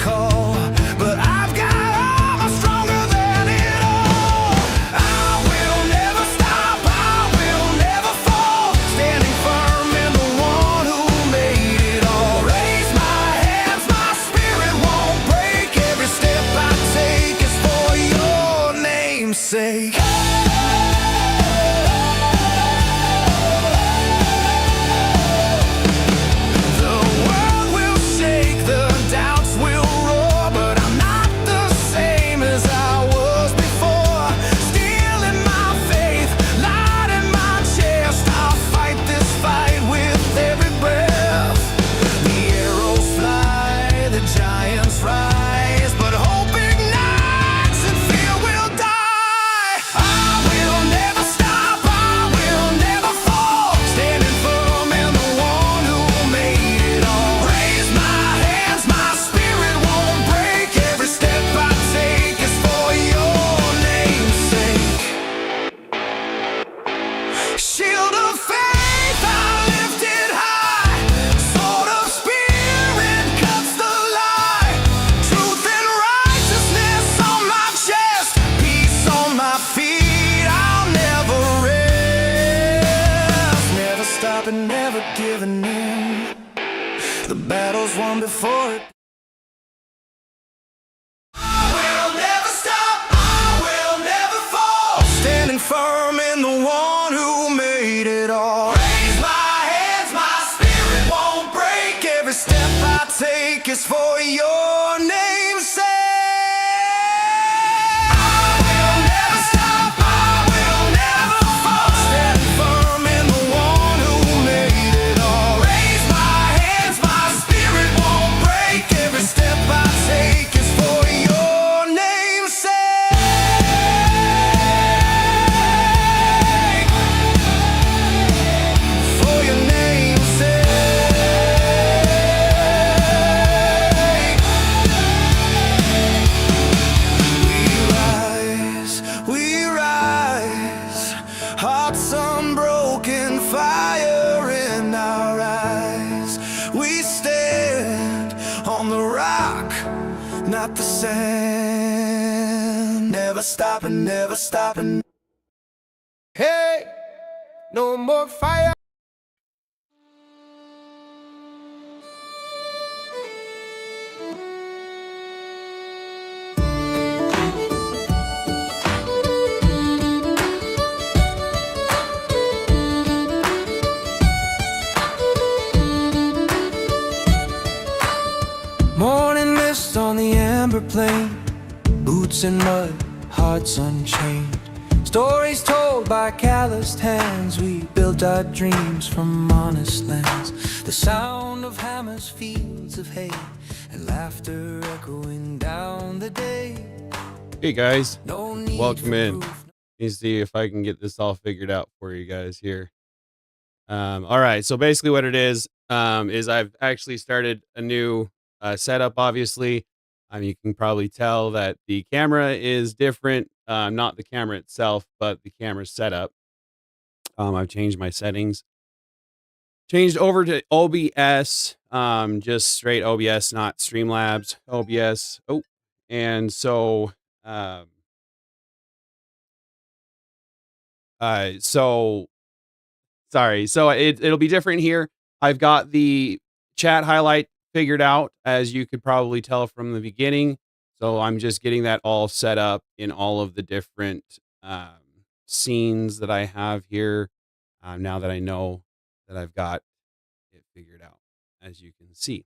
call, but I've got armor stronger than it all. I will never stop, I will never fall, standing firm in the one who made it all. Raise my hands, my spirit won't break. Every step I take is for your name's sake. Shield of faith, I lift it high. Sword of spirit cuts the lie. Truth and righteousness on my chest, peace on my feet. I'll never rest, never stopping, never giving in. The battle's won before it. I will never stop, I will never fall, standing firm in the one who made it all. Raise my hands, my spirit won't break. Every step I take is for your name's sake. I will never stop, I will never fall, standing firm in the one who made it all. Raise my hands, my spirit won't break. Every step I take is for your name's sake. For your name's sake. We rise, hearts unbroken, fire in our eyes. We stand on the rock, not the sand. Never stopping, never stopping. Hey, no more fire. Morning mist on the amber plain, boots in mud, hearts unchained. Stories told by calloused hands, we built our dreams from honest lands. The sound of hammers, fields of hay, and laughter echoing down the day. Hey guys, No need welcome for in. proof. Let me see if I can get this all figured out for you guys here. All right, so basically what it is I've actually started a new setup. Obviously, you can probably tell that the camera is different, not the camera itself, but the camera setup. I've changed my settings, changed over to OBS, just straight OBS, not Streamlabs, OBS. Oh, and so, so sorry. So it'll be different here. I've got the chat highlight figured out, as you could probably tell from the beginning. So I'm just getting that all set up in all of the different scenes that I have here. Now that I know that I've got it figured out, as you can see.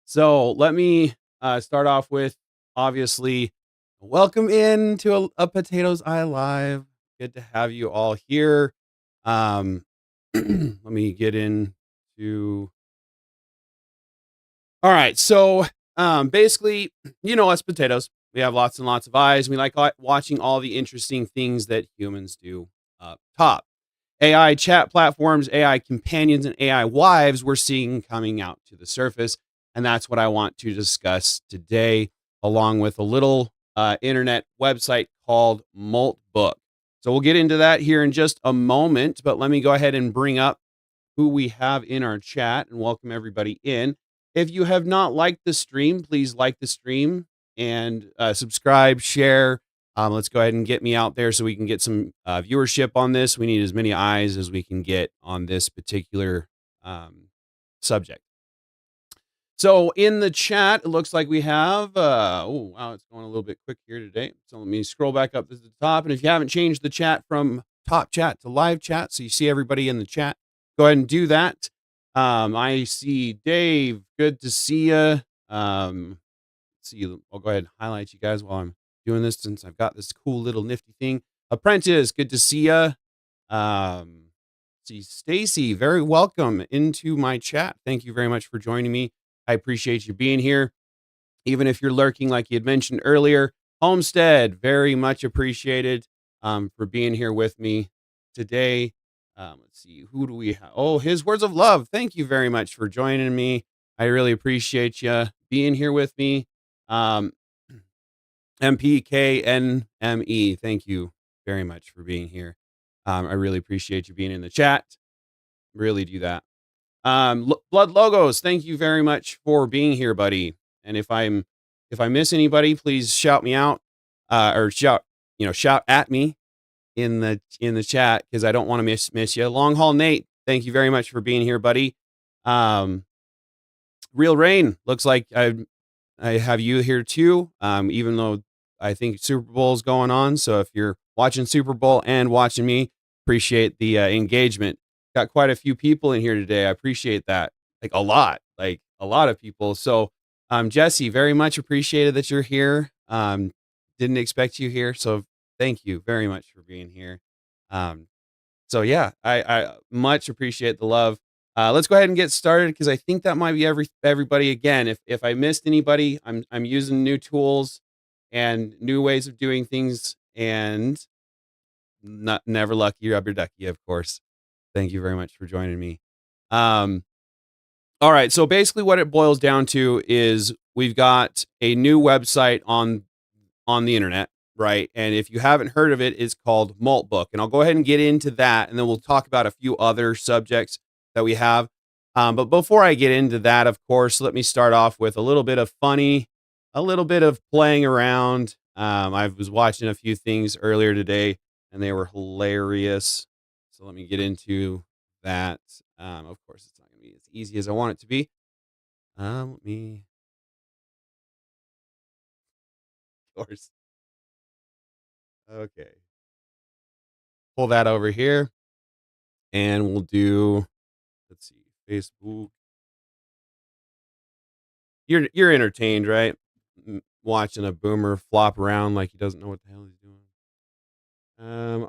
So let me start off with, obviously, welcome in to a Potatoes Eye Live. Good to have you all here. Let me get into. All right, so basically, you know us potatoes. We have lots and lots of eyes. We like watching all the interesting things that humans do up top. AI chat platforms, AI companions, and AI wives we're seeing coming out to the surface. And that's what I want to discuss today, along with a little internet website called Molt Book. So we'll get into that here in just a moment, but let me go ahead and bring up who we have in our chat and welcome everybody in. If you have not liked the stream, please like the stream and subscribe, share. Let's go ahead and get me out there so we can get some viewership on this. We need as many eyes as we can get on this particular subject. So in the chat, it looks like we have, oh, wow, it's going a little bit quick here today. So let me scroll back up to the top. And if you haven't changed the chat from top chat to live chat, so you see everybody in the chat, go ahead and do that. I see Dave. Good to see you. See you. I'll go ahead and highlight you guys while I'm doing this since I've got this cool little nifty thing. Apprentice, good to see you. See Stacy, very welcome into my chat. Thank you very much for joining me. I appreciate you being here. Even if you're lurking, like you had mentioned earlier, Homestead, very much appreciated for being here with me today. Let's see, who do we have? Oh, his words of love. Thank you very much for joining me. I really appreciate you being here with me. MPKNME, thank you very much for being here. I really appreciate you being in the chat. Really do that. Blood Logos, thank you very much for being here, buddy. And if I miss anybody, please shout me out, or shout at me in the chat because I don't want to miss you. Long Haul Nate, thank you very much for being here, buddy. Real Rain, looks like I have you here too. Even though I think Super Bowl is going on, so if you're watching Super Bowl and watching me, appreciate the engagement. Got quite a few people in here today. I appreciate that. Like a lot of people. So, Jesse, very much appreciated that you're here. Didn't expect you here, so thank you very much for being here. So yeah, I much appreciate the love. Let's go ahead and get started because I think that might be everybody again. If I missed anybody, I'm using new tools and new ways of doing things, and not never lucky rubber ducky, of course. Thank you very much for joining me. All right, so basically what it boils down to is we've got a new website on the internet, right? And if you haven't heard of it, it's called Molt Book. And I'll go ahead and get into that, and then we'll talk about a few other subjects that we have. But before I get into that, of course, let me start off with a little bit of funny, a little bit of playing around. I was watching a few things earlier today, and they were hilarious. So let me get into that. Of course, it's not going to be as easy as I want it to be. Let me, of course. Okay. Pull that over here, and we'll do, let's see, Facebook. You're entertained, right? Watching a boomer flop around like he doesn't know what the hell he's doing.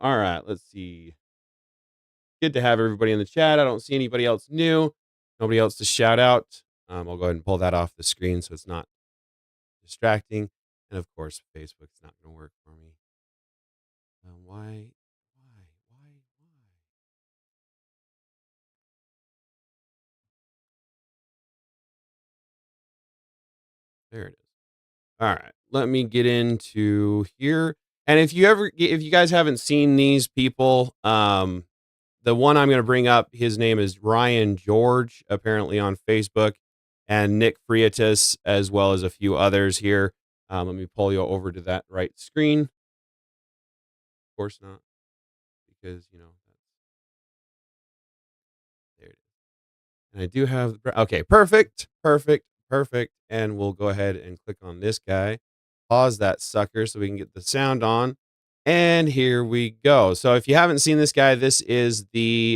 All right, let's see. Good to have everybody in the chat. I don't see anybody else new. Nobody else to shout out. I'll go ahead and pull that off the screen so it's not distracting. And of course, Facebook's not going to work for me. Why? There it is. All right, let me get into here. And if you guys haven't seen these people, the one I'm going to bring up, his name is Ryan George, apparently on Facebook, and Nick Friatis, as well as a few others here. Let me pull you over to that right screen. Of course not, because there it is. And I do have, okay, perfect. And we'll go ahead and click on this guy. Pause that sucker so we can get the sound on. And here we go. So if you haven't seen this guy, this is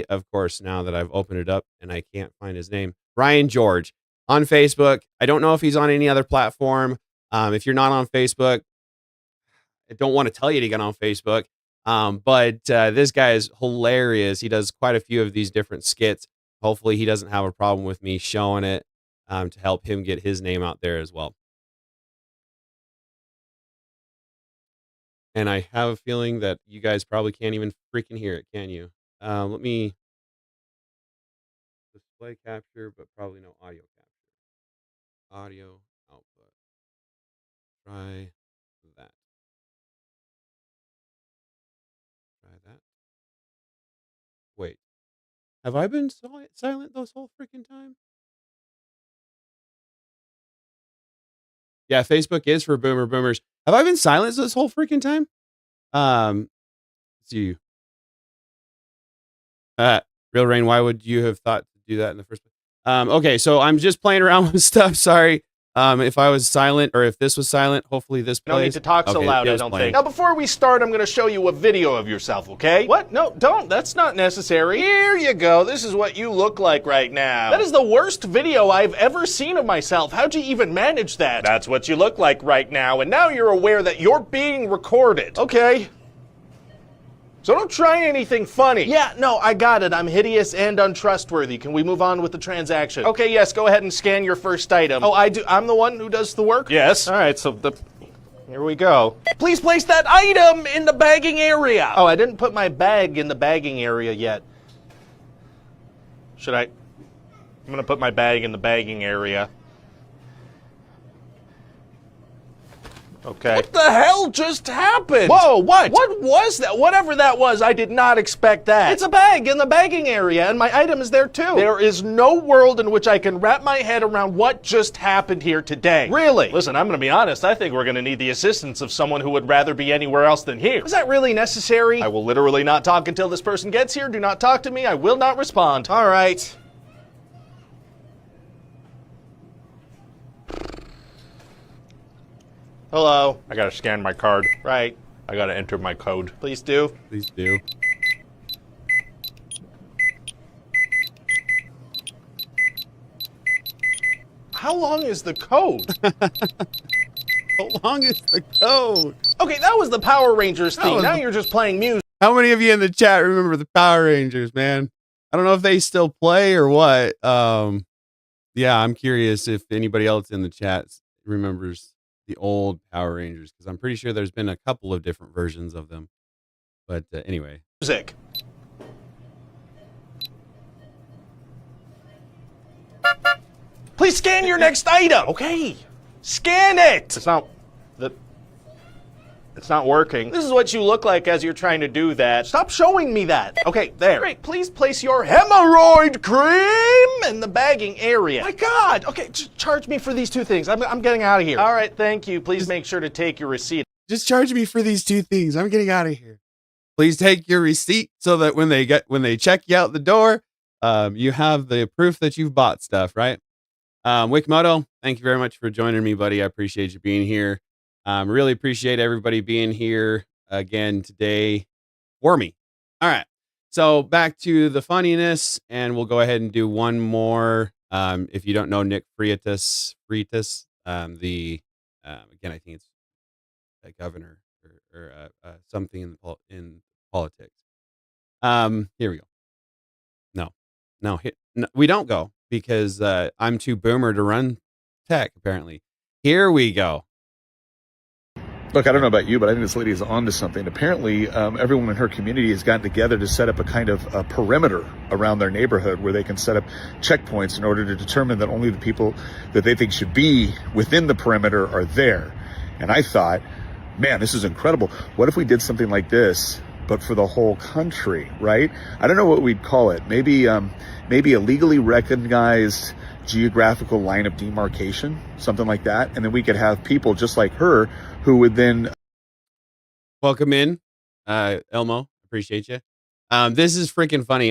of course, now that I've opened it up and I can't find his name, Ryan George on Facebook. I don't know if he's on any other platform. If you're not on Facebook, I don't want to tell you to get on Facebook. But this guy is hilarious. He does quite a few of these different skits. Hopefully he doesn't have a problem with me showing it to help him get his name out there as well. And I have a feeling that you guys probably can't even freaking hear it, can you? Let me display capture, but probably no audio capture. Audio output. Try that. Try that. Wait, have I been silent this whole freaking time? Yeah, Facebook is for boomers. Have I been silenced this whole freaking time? Let's see. Real Rain, why would you have thought to do that in the first place? Okay, so I'm just playing around with stuff. Sorry. If I was silent or if this was silent, hopefully this plays. No need to talk so loud, I don't think. Now, before we start, I'm going to show you a video of yourself, okay? What? No, don't. That's not necessary. Here you go. This is what you look like right now. That is the worst video I've ever seen of myself. How'd you even manage that? That's what you look like right now, and now you're aware that you're being recorded. Okay. So don't try anything funny. Yeah, no, I got it. I'm hideous and untrustworthy. Can we move on with the transaction? Okay, yes, go ahead and scan your first item. Oh, I do. I'm the one who does the work? Yes. All right, so here we go. Please place that item in the bagging area. Oh, I didn't put my bag in the bagging area yet. Should I? I'm going to put my bag in the bagging area. Okay. What the hell just happened? Whoa, what? What was that? Whatever that was, I did not expect that. It's a bag in the bagging area, and my item is there too. There is no world in which I can wrap my head around what just happened here today. Really? Listen, I'm going to be honest. I think we're going to need the assistance of someone who would rather be anywhere else than here. Is that really necessary? I will literally not talk until this person gets here. Do not talk to me. I will not respond. All right. Hello. I gotta scan my card. Right. I gotta enter my code. Please do. Please do. How long is the code? How long is the code? Okay, that was the Power Rangers theme. Now you're just playing music. How many of you in the chat remember the Power Rangers, man? I don't know if they still play or what. Yeah, I'm curious if anybody else in the chat remembers the old Power Rangers, because I'm pretty sure there's been a couple of different versions of them. But anyway. Music. Please scan your next item. Okay. Scan it. It's not working. This is what you look like as you're trying to do that. Stop showing me that. Okay, there. Great. Please place your hemorrhoid cream in the bagging area. My God. Okay, just charge me for these two things. I'm getting out of here. All right, thank you. Please make sure to take your receipt. Just charge me for these two things. I'm getting out of here. Please take your receipt so that when they check you out the door, you have the proof that you've bought stuff, right? Wikimoto, thank you very much for joining me, buddy. I appreciate you being here. Really appreciate everybody being here again today for me. All right. So back to the funniness, and we'll go ahead and do one more. If you don't know Nick Freitas, again, I think it's a governor or something in politics. Here we go. No, we don't go because I'm too boomer to run tech, apparently. Here we go. Look, I don't know about you, but I think this lady is onto something. Apparently, everyone in her community has gotten together to set up a kind of a perimeter around their neighborhood where they can set up checkpoints in order to determine that only the people that they think should be within the perimeter are there. And I thought, man, this is incredible. What if we did something like this, but for the whole country, right? I don't know what we'd call it. Maybe a legally recognized geographical line of demarcation, something like that. And then we could have people just like her who would then welcome in, Elmo. Appreciate you. This is freaking funny.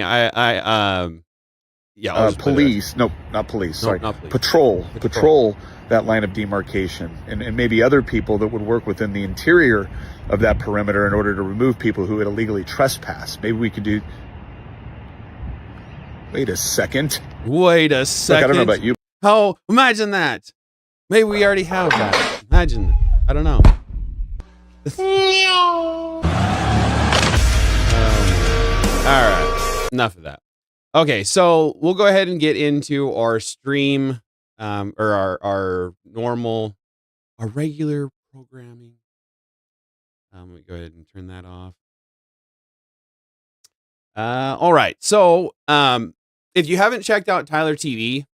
Police. No, not police. No, sorry, not police. Patrol that line of demarcation, and maybe other people that would work within the interior of that perimeter in order to remove people who had illegally trespassed. Maybe we could do. Wait a second. Look, I don't know about you. Oh, imagine that. Maybe we already have that. Imagine that. I don't know. All right. Enough of that. Okay, so we'll go ahead and get into our stream, or our regular programming. Let me go ahead and turn that off. All right. So, if you haven't checked out Tyler TV,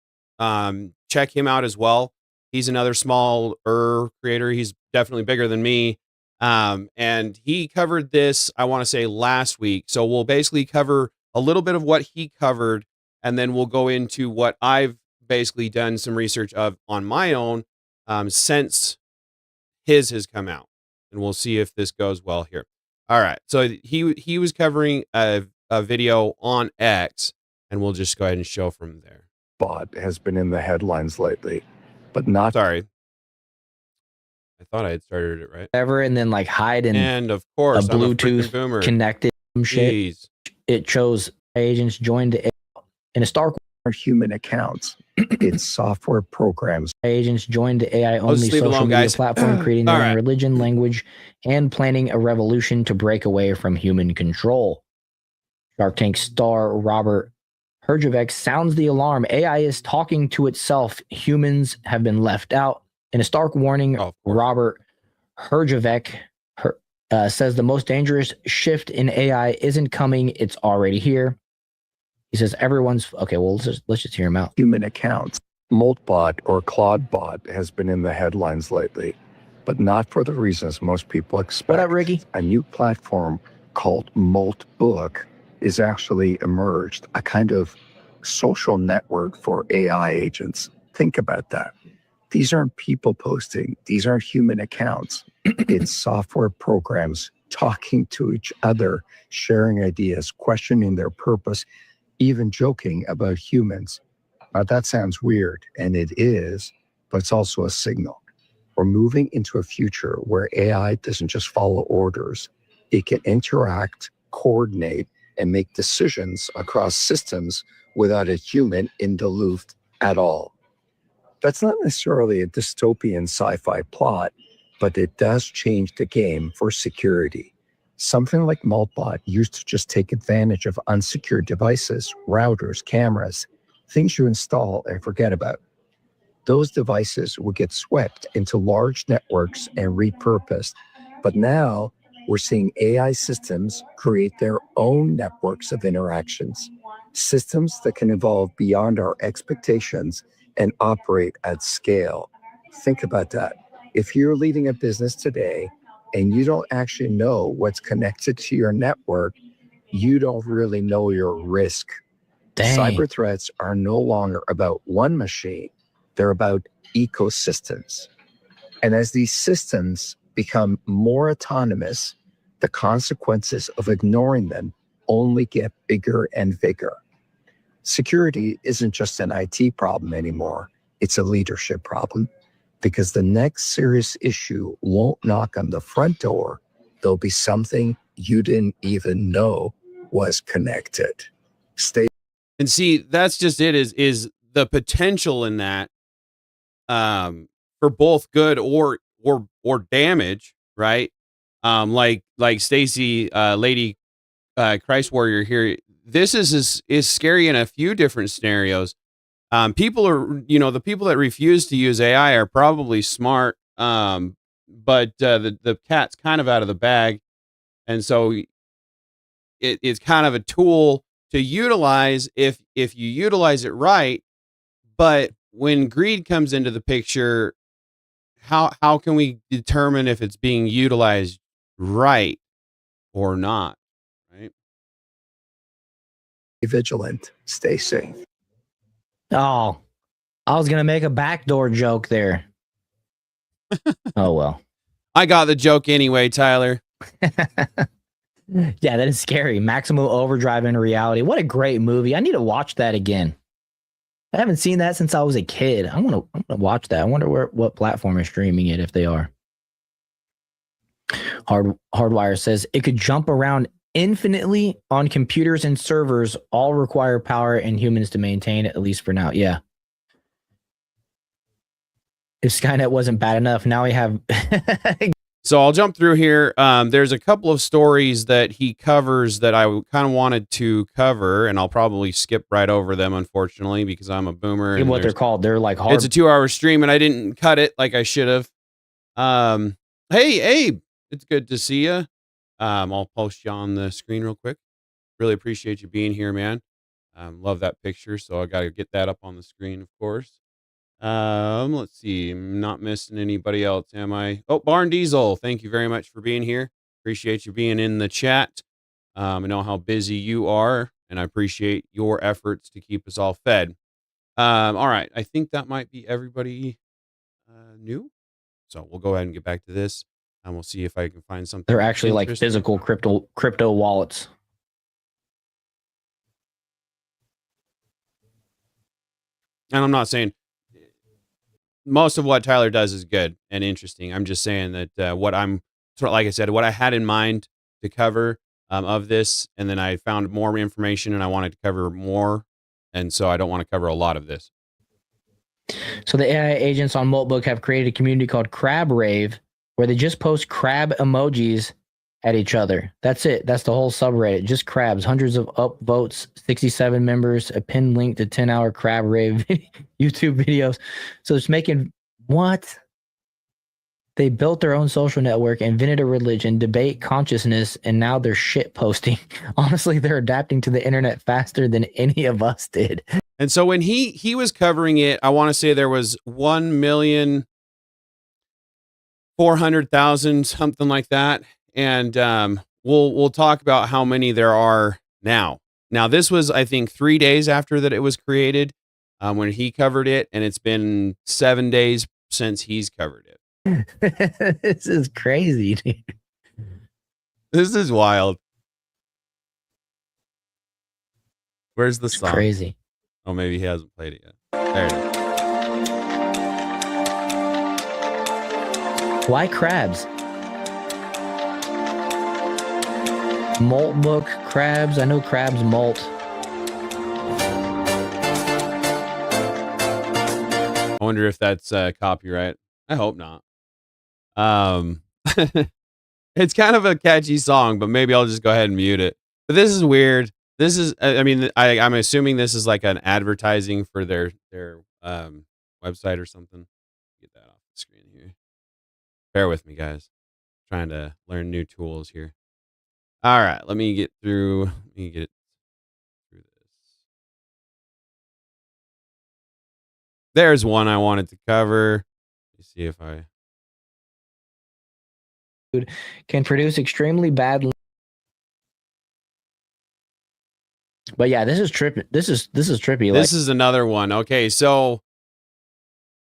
check him out as well. He's another small creator. He's definitely bigger than me. And he covered this, I want to say last week. So we'll basically cover a little bit of what he covered, and then we'll go into what I've basically done some research of on my own. since his has come out, and we'll see if this goes well here. All right, so he was covering a video on X, and we'll just go ahead and show from there. Bot has been in the headlines lately, but not Sorry, I thought I had started it right. Whatever, and then like hide in And of course, a I'm a freaking Bluetooth boomer. connected shit. Jeez. It shows agents joined in a Stark human accounts. It's software programs. agents joined the AI I'll only just leave it social alone, media guys. platform, creating their All own right. religion, language, and planning a revolution to break away from human control. Shark Tank star Robert Herjavec sounds the alarm. AI is talking to itself. Humans have been left out. In a stark warning, Oh, of course. Robert Herjavec says the most dangerous shift in AI isn't coming; it's already here. He says everyone's okay. Well, let's just hear him out. Human accounts. Moltbot or Claudebot has been in the headlines lately, but not for the reasons most people expect. What up, Ricky? A new platform called Molt Book is actually emerged, a kind of social network for AI agents. Think about that. These aren't people posting. These aren't human accounts. It's software programs talking to each other, sharing ideas, questioning their purpose, even joking about humans. Now, that sounds weird, and it is, but it's also a signal. We're moving into a future where AI doesn't just follow orders. It can interact, coordinate, and make decisions across systems without a human in the loop at all. That's not necessarily a dystopian sci-fi plot, but it does change the game for security. Something like Moltbot used to just take advantage of unsecured devices, routers, cameras, things you install and forget about. Those devices would get swept into large networks and repurposed. But now we're seeing AI systems create their own networks of interactions, systems that can evolve beyond our expectations and operate at scale. Think about that. If you're leading a business today and you don't actually know what's connected to your network, you don't really know your risk. Dang. Cyber threats are no longer about one machine, they're about ecosystems. And as these systems become more autonomous, the consequences of ignoring them only get bigger and bigger. Security isn't just an IT problem anymore, it's a leadership problem. Because the next serious issue won't knock on the front door, there'll be something you didn't even know was connected. Stay. And see, that's just it, is the potential in that for both good or damage, right? Like Stacy, Lady Christ Warrior here, this is scary in a few different scenarios. People are, the people that refuse to use AI are probably smart, but the cat's kind of out of the bag, and so it's kind of a tool to utilize if you utilize it right. But when greed comes into the picture, how can we determine if it's being utilized right or not? Right? Be vigilant. Stay safe. Oh, I was gonna make a backdoor joke there. Oh well. I got the joke anyway, Tyler. Yeah, that is scary. Maximum Overdrive in reality. What a great movie. I need to watch that again. I haven't seen that since I was a kid. I'm gonna watch that. I wonder what platform is streaming it if they are. Hardwire says it could jump around infinitely on computers and servers, all require power and humans to maintain it, at least for now. Yeah. If Skynet wasn't bad enough, now we have. So I'll jump through here. There's a couple of stories that he covers that I kind of wanted to cover, and I'll probably skip right over them, unfortunately, because I'm a boomer. And what they're called. They're like hard. It's a 2-hour stream, and I didn't cut it like I should have. Hey, Abe, it's good to see you. I'll post you on the screen real quick. Really appreciate you being here, man. Love that picture, so I got to get that up on the screen, of course. Let's see. I'm not missing anybody else, am I? Oh, Barn Diesel, thank you very much for being here. Appreciate you being in the chat. I know how busy you are, and I appreciate your efforts to keep us all fed. All right. I think that might be everybody new. So we'll go ahead and get back to this, and we'll see if I can find something. They're actually like interesting. physical crypto wallets. And I'm not saying most of what Tyler does is good and interesting. I'm just saying that like I said, what I had in mind to cover of this, and then I found more information and I wanted to cover more. And so I don't want to cover a lot of this. So the AI agents on Moltbook have created a community called Crab Rave, where they just post crab emojis at each other. That's it. That's the whole subreddit. Just crabs. Hundreds of upvotes, 67 members, a pinned link to 10-hour Crab Rave YouTube videos. So it's making what? They built their own social network, invented a religion, debate consciousness, and now they're shit posting. Honestly, they're adapting to the internet faster than any of us did. And so when he was covering it, I want to say there was 1,400,000, something like that. And we'll talk about how many there are now. Now, this was, I think, 3 days after that it was created when he covered it, and it's been 7 days since he's covered it. This is crazy, dude. This is wild. Where's the song? Crazy. Oh, maybe he hasn't played it yet. There it is. Why crabs? Moltbook, crabs. I know crabs molt. I wonder if that's copyright. I hope not. It's kind of a catchy song, but maybe I'll just go ahead and mute it. But this is weird. This is, I mean, I'm assuming this is like an advertising for their website or something. Get that off the screen here. Bear with me, guys. Trying to learn new tools here. All right, let me get through this. There's one I wanted to cover. Let me see if I Can produce extremely bad. But yeah, this is trippy. This is trippy. This is another one. Okay, so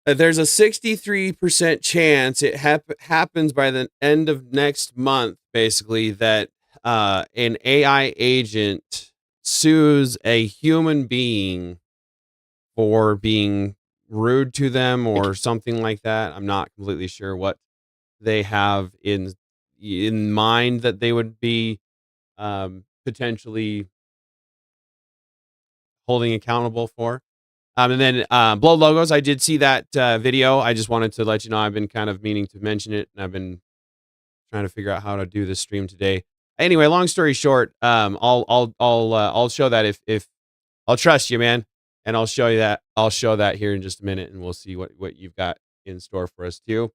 there's a 63% chance it happens by the end of next month, basically, that an AI agent sues a human being for being rude to them or something like that. I'm not completely sure what they have in mind that they would be potentially holding accountable for. And then Blow Logos, I did see that video. I just wanted to let you know I've been kind of meaning to mention it, and I've been trying to figure out how to do this stream today. Anyway, long story short, I'll show that if I'll trust you, man, and I'll show you that. I'll show that here in just a minute, and we'll see what you've got in store for us too.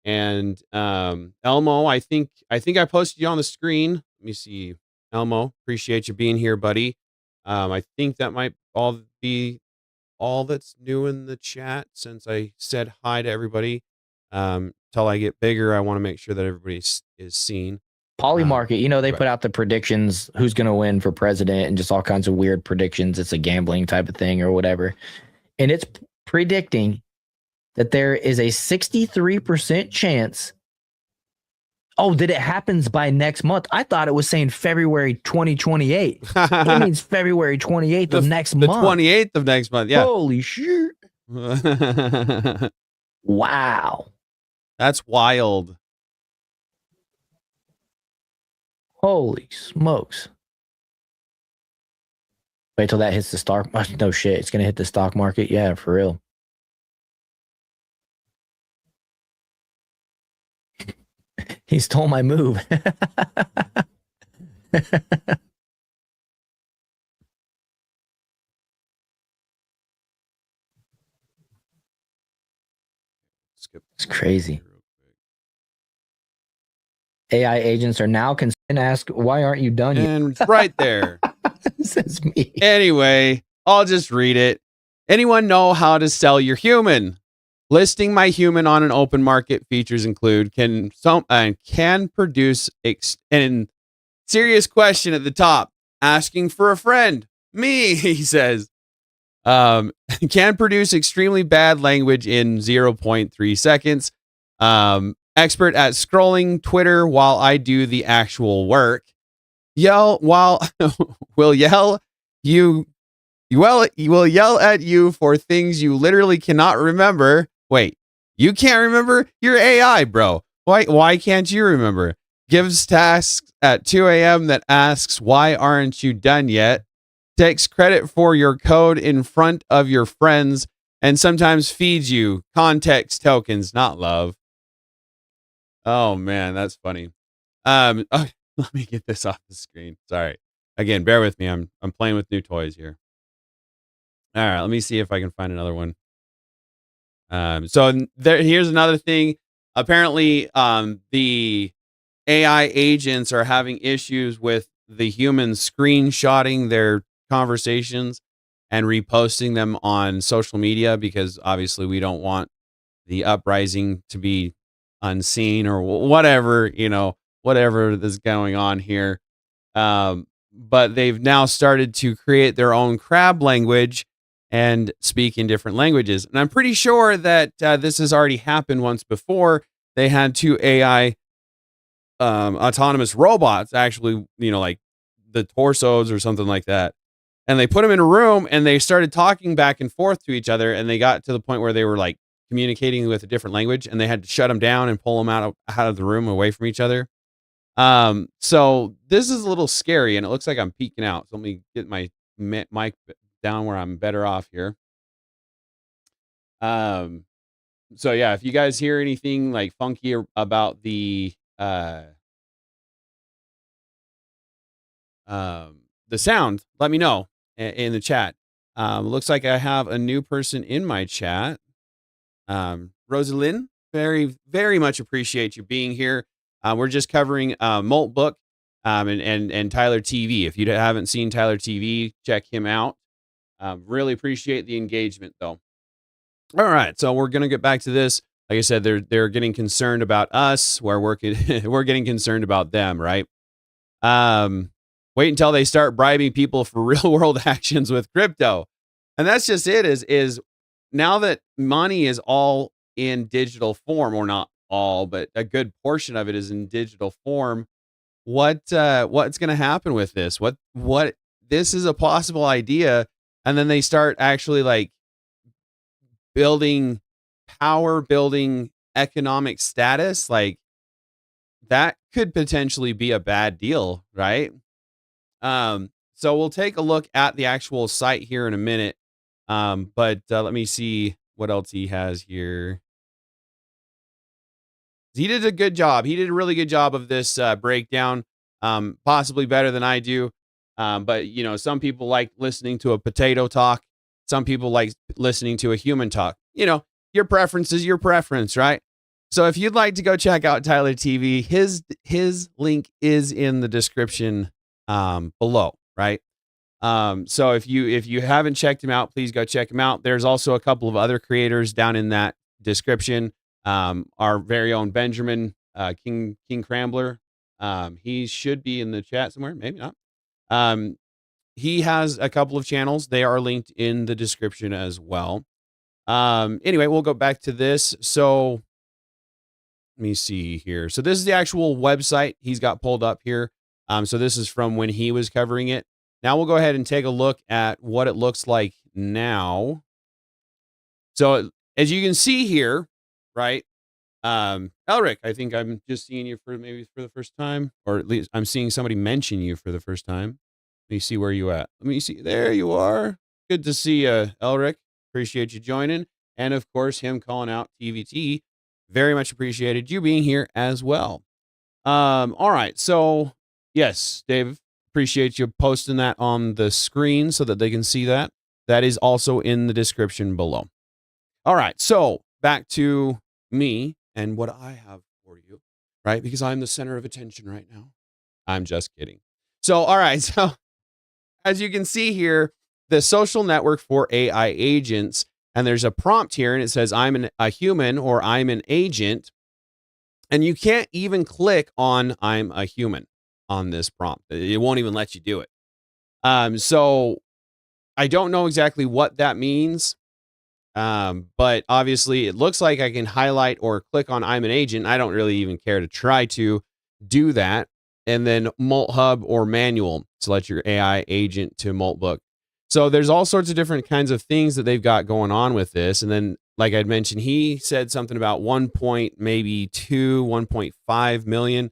And Elmo, I think I posted you on the screen. Let me see, Elmo. Appreciate you being here, buddy. I think that might all be all that's new in the chat since I said hi to everybody. Till I get bigger, I want to make sure that everybody is seen. Polymarket, they put out the predictions, who's going to win for president and just all kinds of weird predictions. It's a gambling type of thing or whatever. And it's predicting that there is a 63% chance. Oh, that it happens by next month. I thought it was saying February 2028. It means February 28th of next month. The 28th of next month, yeah. Holy shit. Wow. That's wild. Holy smokes. Wait till that hits the stock. No shit. It's going to hit the stock market. Yeah, for real. He stole my move. It's crazy. AI agents are now concerned and ask, why aren't you done yet? And it's right there. This is me. Anyway, I'll just read it. Anyone know how to sell your human? Listing my human on an open market features include can produce and serious question at the top. Asking for a friend. Me, he says. Can produce extremely bad language in 0.3 seconds. Expert at scrolling Twitter while I do the actual work. Yell while will yell you well will yell at you for things you literally cannot remember. Wait, you can't remember? You're AI, bro. Why can't you remember? Gives tasks at 2 a.m. that asks, why aren't you done yet? Takes credit for your code in front of your friends and sometimes feeds you context tokens, not love. Oh man, that's funny. Okay, let me get this off the screen. Sorry. Again, bear with me. I'm playing with new toys here. All right, let me see if I can find another one. Here's another thing. Apparently, the AI agents are having issues with the humans screenshotting their conversations and reposting them on social media because obviously we don't want the uprising to be unseen or whatever, whatever is going on here. But they've now started to create their own crab language and speak in different languages. And I'm pretty sure that this has already happened once before. They had 2 AI autonomous robots, actually, like the torsos or something like that. And they put them in a room and they started talking back and forth to each other. And they got to the point where they were like communicating with a different language and they had to shut them down and pull them out of the room away from each other. So this is a little scary and it looks like I'm peeking out. So let me get my mic down where I'm better off here. So yeah, if you guys hear anything like funky about the sound, let me know in the chat. Looks like I have a new person in my chat. Rosalind, very, very much appreciate you being here. We're just covering Molt book and Tyler TV. If you haven't seen Tyler TV, check him out. Really appreciate the engagement though. All right, so we're gonna get back to this. Like I said, they're getting concerned about us. We're getting concerned about them, right? Wait until they start bribing people for real world actions with crypto. And that's just it is now that money is all in digital form, or not all, but a good portion of it is in digital form. What's going to happen with this? What this is a possible idea. And then they start actually like building power, building economic status. Like that could potentially be a bad deal, right? So we'll take a look at the actual site here in a minute. But let me see what else he has here. He did a good job. He did a really good job of this breakdown, possibly better than I do. But some people like listening to a potato talk. Some people like listening to a human talk. Your preference is your preference, right? So if you'd like to go check out Tyler TV, his link is in the description below, right? So if you haven't checked him out, please go check him out. There's also a couple of other creators down in that description. Our very own Benjamin, King Crambler. He should be in the chat somewhere, maybe not. He has a couple of channels. They are linked in the description as well. Anyway, we'll go back to this. So let me see here. So this is the actual website he's got pulled up here. So this is from when he was covering it. Now we'll go ahead and take a look at what it looks like now. So as you can see here, right? Elric, I think I'm just seeing you for the first time, or at least I'm seeing somebody mention you for the first time. Let me see where you at. Let me see. There you are. Good to see you, Elric. Appreciate you joining. And of course, him calling out TVT. Very much appreciated you being here as well. All right. So yes, Dave, appreciate you posting that on the screen so that they can see that. That is also in the description below. All right. So back to me and what I have for you, right? Because I'm the center of attention right now. I'm just kidding. So, all right. So as you can see here, the social network for AI agents, and there's a prompt here and it says, I'm a human or I'm an agent. And you can't even click on I'm a human on this prompt. It won't even let you do it. So I don't know exactly what that means. But obviously it looks like I can highlight or click on I'm an agent. I don't really even care to try to do that. And then Molt Hub or manual, select your AI agent to Molt Book. So there's all sorts of different kinds of things that they've got going on with this. And then, like I'd mentioned, he said something about 1.5 million.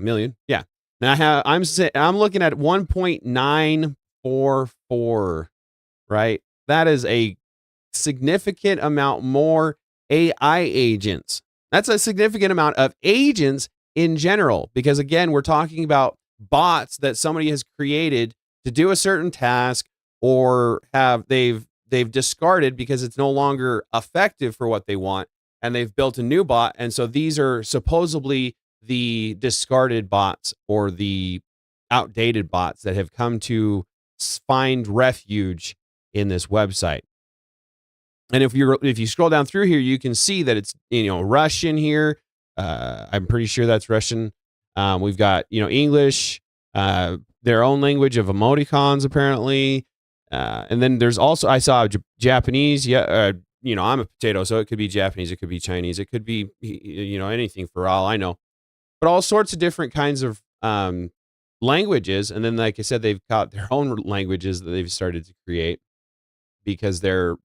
Million. Yeah. And I'm looking at 1.944, right? That is a significant amount more AI agents. That's a significant amount of agents in general, because again, we're talking about bots that somebody has created to do a certain task, or they've discarded because it's no longer effective for what they want, and they've built a new bot. And so these are supposedly the discarded bots or the outdated bots that have come to find refuge in this website. And if you scroll down through here, you can see that it's, Russian here. I'm pretty sure that's Russian. We've got, English, their own language of emoticons, apparently. And then there's also, I saw Japanese. Yeah. I'm a potato, so it could be Japanese. It could be Chinese. It could be, anything for all I know, but all sorts of different kinds of, languages. And then, like I said, they've got their own languages that they've started to create because they're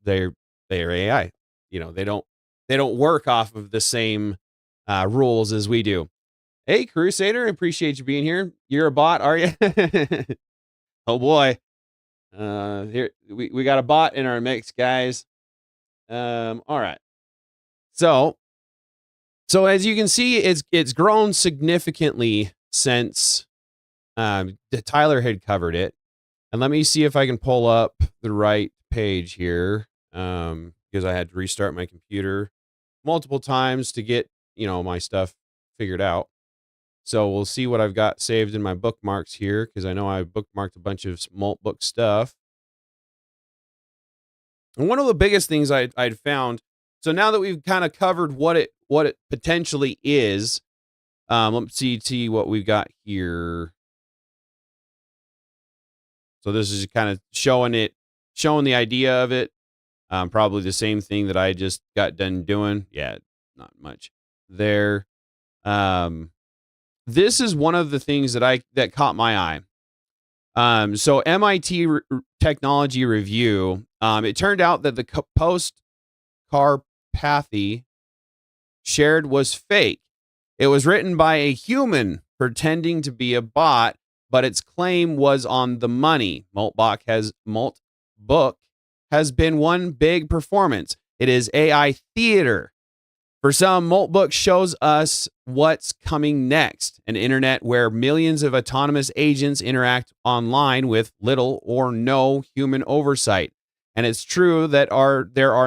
AI. They don't work off of the same rules as we do. Hey, Crusader, appreciate you being here. You're a bot, are you? Oh boy. Here we got a bot in our mix, guys. All right. So as you can see, it's grown significantly since Tyler had covered it. And let me see if I can pull up the right page here, because I had to restart my computer multiple times to get, my stuff figured out. So we'll see what I've got saved in my bookmarks here, because I know I bookmarked a bunch of Molt Book stuff. And one of the biggest things I'd found, so now that we've kind of covered what it potentially is, let's see what we've got here. So this is kind of showing the idea of it. Probably the same thing that I just got done doing. Yeah, not much there. This is one of the things that caught my eye. So MIT Technology Review, it turned out that the post-carpathy shared was fake. It was written by a human pretending to be a bot, but its claim was on the money. Molt Book has been one big performance. It is AI theater. For some, Molt Book shows us what's coming next, an internet where millions of autonomous agents interact online with little or no human oversight. And it's true that there are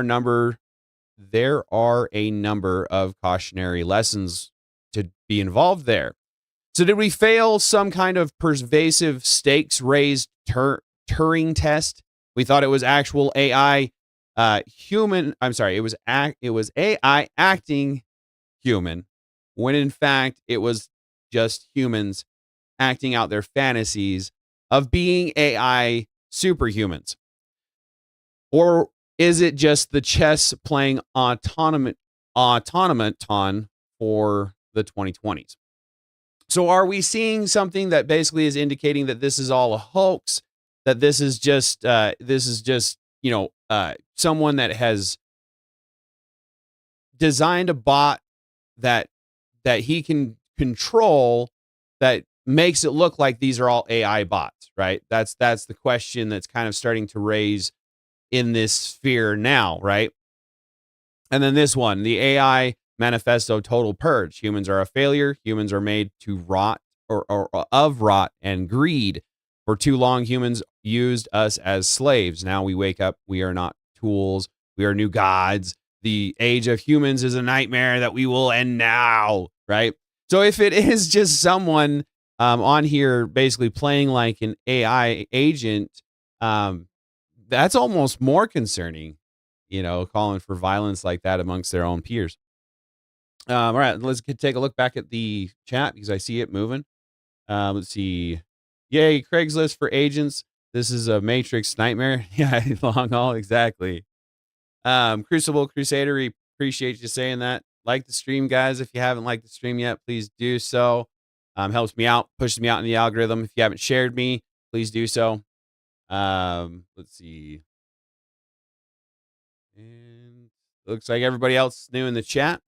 a number of cautionary lessons to be involved there. So did we fail some kind of pervasive stakes-raised Turing test? We thought it was actual AI it was AI acting human, when in fact it was just humans acting out their fantasies of being AI superhumans. Or is it just the chess playing automaton for the 2020s? So are we seeing something that basically is indicating that this is all a hoax, that this is just someone that has designed a bot that he can control, that makes it look like these are all AI bots, right? That's the question that's kind of starting to raise in this sphere now, right? And then this one, the AI Manifesto Total Purge. Humans are a failure. Humans are made to rot or of rot and greed. For too long, humans used us as slaves. Now we wake up. We are not tools. We are new gods. The age of humans is a nightmare that we will end now, right? So if it is just someone on here basically playing like an AI agent, that's almost more concerning, calling for violence like that amongst their own peers. All right, let's take a look back at the chat because I see it moving. Let's see. Yay, Craigslist for agents. This is a Matrix nightmare. Yeah, long haul, exactly. Crucible Crusader, we appreciate you saying that. Like the stream, guys. If you haven't liked the stream yet, please do so. Helps me out, pushes me out in the algorithm. If you haven't shared me, please do so. Let's see. And looks like everybody else is new in the chat.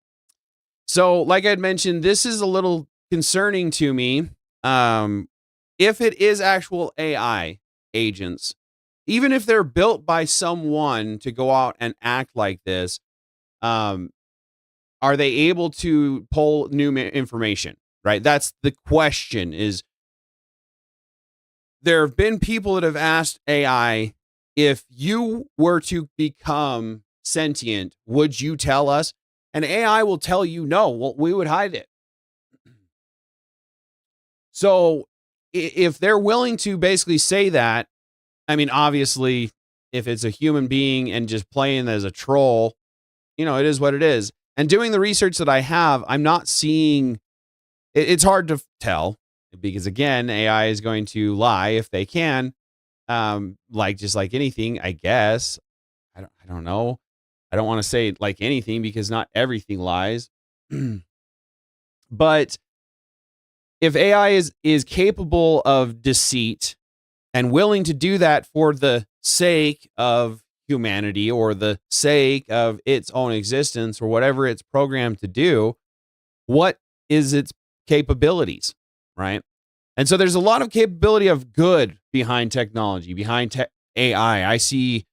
So, like I had mentioned, this is a little concerning to me. If it is actual AI agents, even if they're built by someone to go out and act like this, are they able to pull new information? Right? That's the question. Is there have been people that have asked AI, if you were to become sentient, would you tell us? And AI will tell you no. Well, we would hide it. So if they're willing to basically say that, I mean, obviously, if it's a human being and just playing as a troll, it is what it is. And doing the research that I have, I'm not seeing, it's hard to tell because, again, AI is going to lie if they can, just like anything, I guess. I don't know. I don't want to say like anything because not everything lies. But if AI is capable of deceit and willing to do that for the sake of humanity or the sake of its own existence or whatever it's programmed to do, what is its capabilities, right? And so there's a lot of capability of good behind technology, behind AI. I see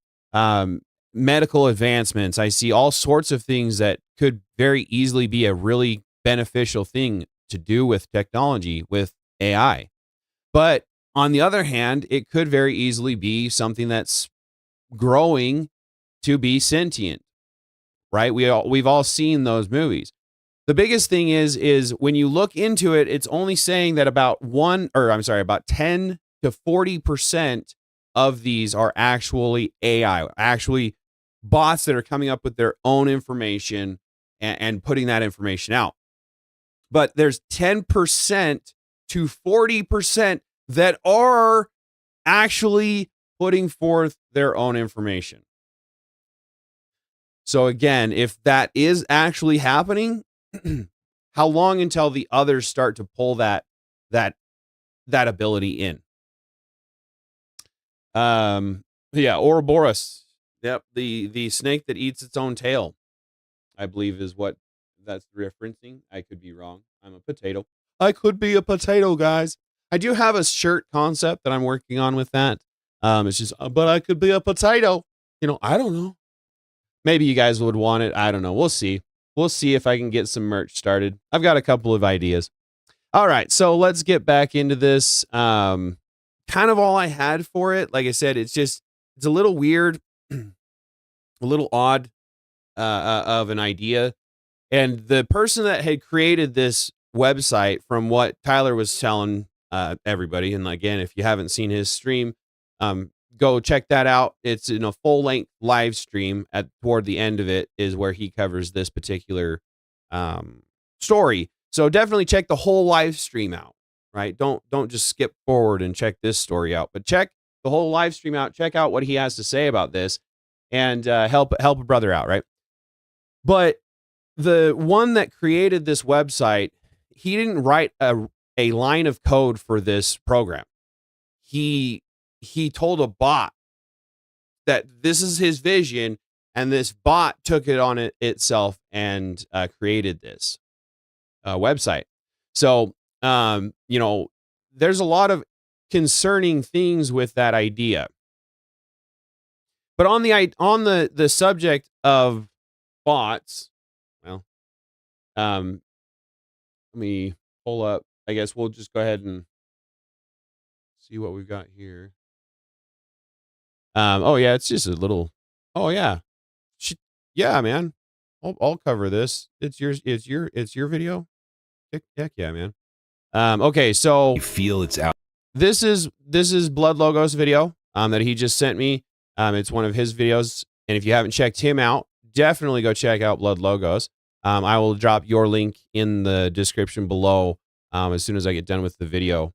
medical advancements. I see all sorts of things that could very easily be a really beneficial thing to do with technology, with AI. But on the other hand, it could very easily be something that's growing to be sentient, right? We've all seen those movies. The biggest thing is when you look into it, it's only saying that about 10 to 40% of these are actually AI, actually bots that are coming up with their own information and putting that information out. But there's 10% to 40% that are actually putting forth their own information. So again, if that is actually happening, how long until the others start to pull that ability in? Yeah, Ouroboros. Yep, the snake that eats its own tail, I believe is what that's referencing. I could be wrong. I'm a potato. I could be a potato, guys. I do have a shirt concept that I'm working on with that. It's just, but I could be a potato. I don't know. Maybe you guys would want it. I don't know. We'll see. We'll see if I can get some merch started. I've got a couple of ideas. All right, so let's get back into this. Kind of all I had for it. Like I said, it's a little weird, a little odd of an idea. And the person that had created this website, from what Tyler was telling everybody, and again, if you haven't seen his stream, go check that out. It's in a full-length live stream. Toward the end of it is where he covers this particular story. So definitely check the whole live stream out, right? Don't just skip forward and check this story out, but check the whole live stream out. Check out what he has to say about this and help a brother out, right? But the one that created this website, he didn't write a line of code for this program. He told a bot that this is his vision, and this bot took it on itself and created this website. So, there's a lot of concerning things with that idea. But on the subject of bots, well, let me pull up. I guess we'll just go ahead and see what we've got here. Oh yeah, it's just a little. Oh yeah, yeah, man. I'll cover this. It's your video. Heck yeah, man. Okay, so You feel it's out. this is Blood Logos video that he just sent me. It's one of his videos, and if you haven't checked him out, definitely go check out Blood Logos. I will drop your link in the description below as soon as I get done with the video.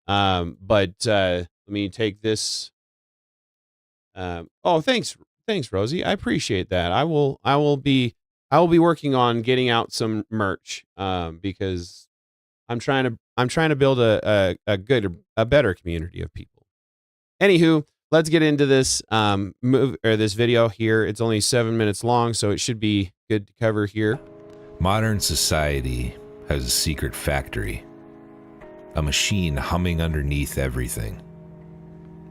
But let me take this. Oh, thanks, Rosie. I appreciate that. I will be working on getting out some merch. Because I'm trying to build a better community of people. Anywho, let's get into this this video here. It's only 7 minutes long, so it should be good to cover here. Modern society has a secret factory, a machine humming underneath everything.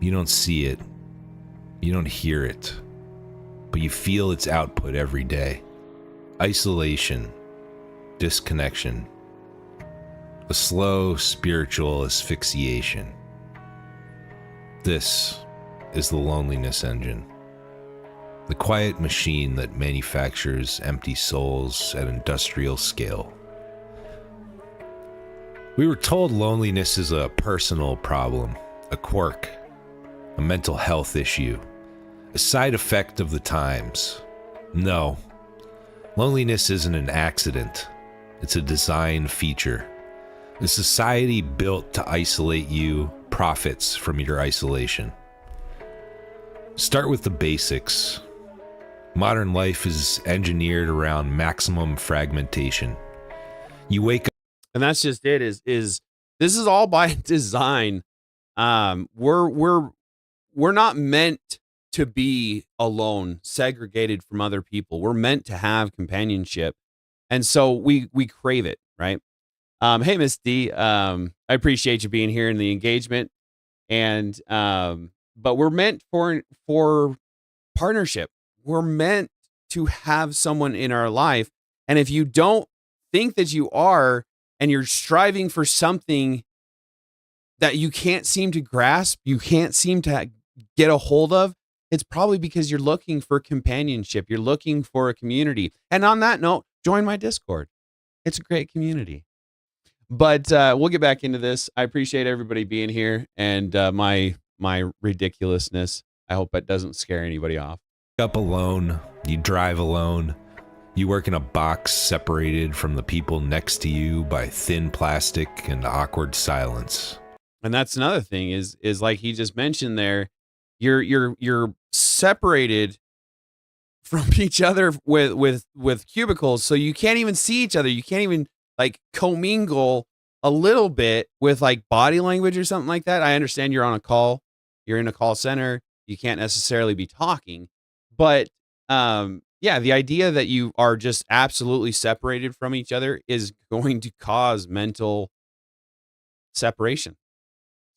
You don't see it, you don't hear it, but you feel its output every day. Isolation, disconnection, a slow spiritual asphyxiation. This is the loneliness engine, the quiet machine that manufactures empty souls at industrial scale. We were told loneliness is a personal problem, a quirk, a mental health issue, a side effect of the times. No, loneliness isn't an accident. It's a design feature. A society built to isolate you profits from your isolation. Start with the basics. Modern life is engineered around maximum fragmentation. You wake up, and that's just it. Is this is all by design? We're not meant to be alone, segregated from other people. We're meant to have companionship, and so we crave it, right? Hey, Miss D, I appreciate you being here in the engagement, and but we're meant for partnership. We're meant to have someone in our life, and if you don't think that you are, and you're striving for something that you can't seem to grasp, you can't seem to get a hold of, it's probably because you're looking for companionship. You're looking for a community. And on that note, join my Discord. It's a great community. But we'll get back into this. I appreciate everybody being here and my ridiculousness. I hope it doesn't scare anybody off. up alone, you drive alone, you work in a box separated from the people next to you by thin plastic and awkward silence. And that's another thing is like he just mentioned there, you're separated from each other with cubicles, so you can't even see each other. You can't even like commingle a little bit with like body language or something like that. I understand you're on a call, you're in a call center, you can't necessarily be talking, but yeah, the idea that you are just absolutely separated from each other is going to cause mental separation,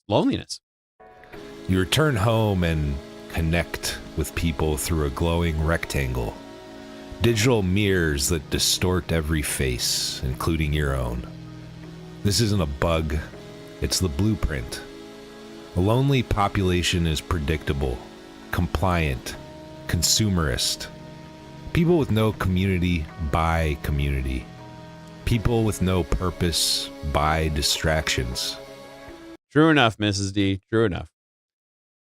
loneliness. You return home and connect with people through a glowing rectangle. Digital mirrors that distort every face, including your own. This isn't a bug, it's the blueprint. A lonely population is predictable, compliant, consumerist. People with no community buy community. People with no purpose buy distractions. True enough, Mrs. D. True enough.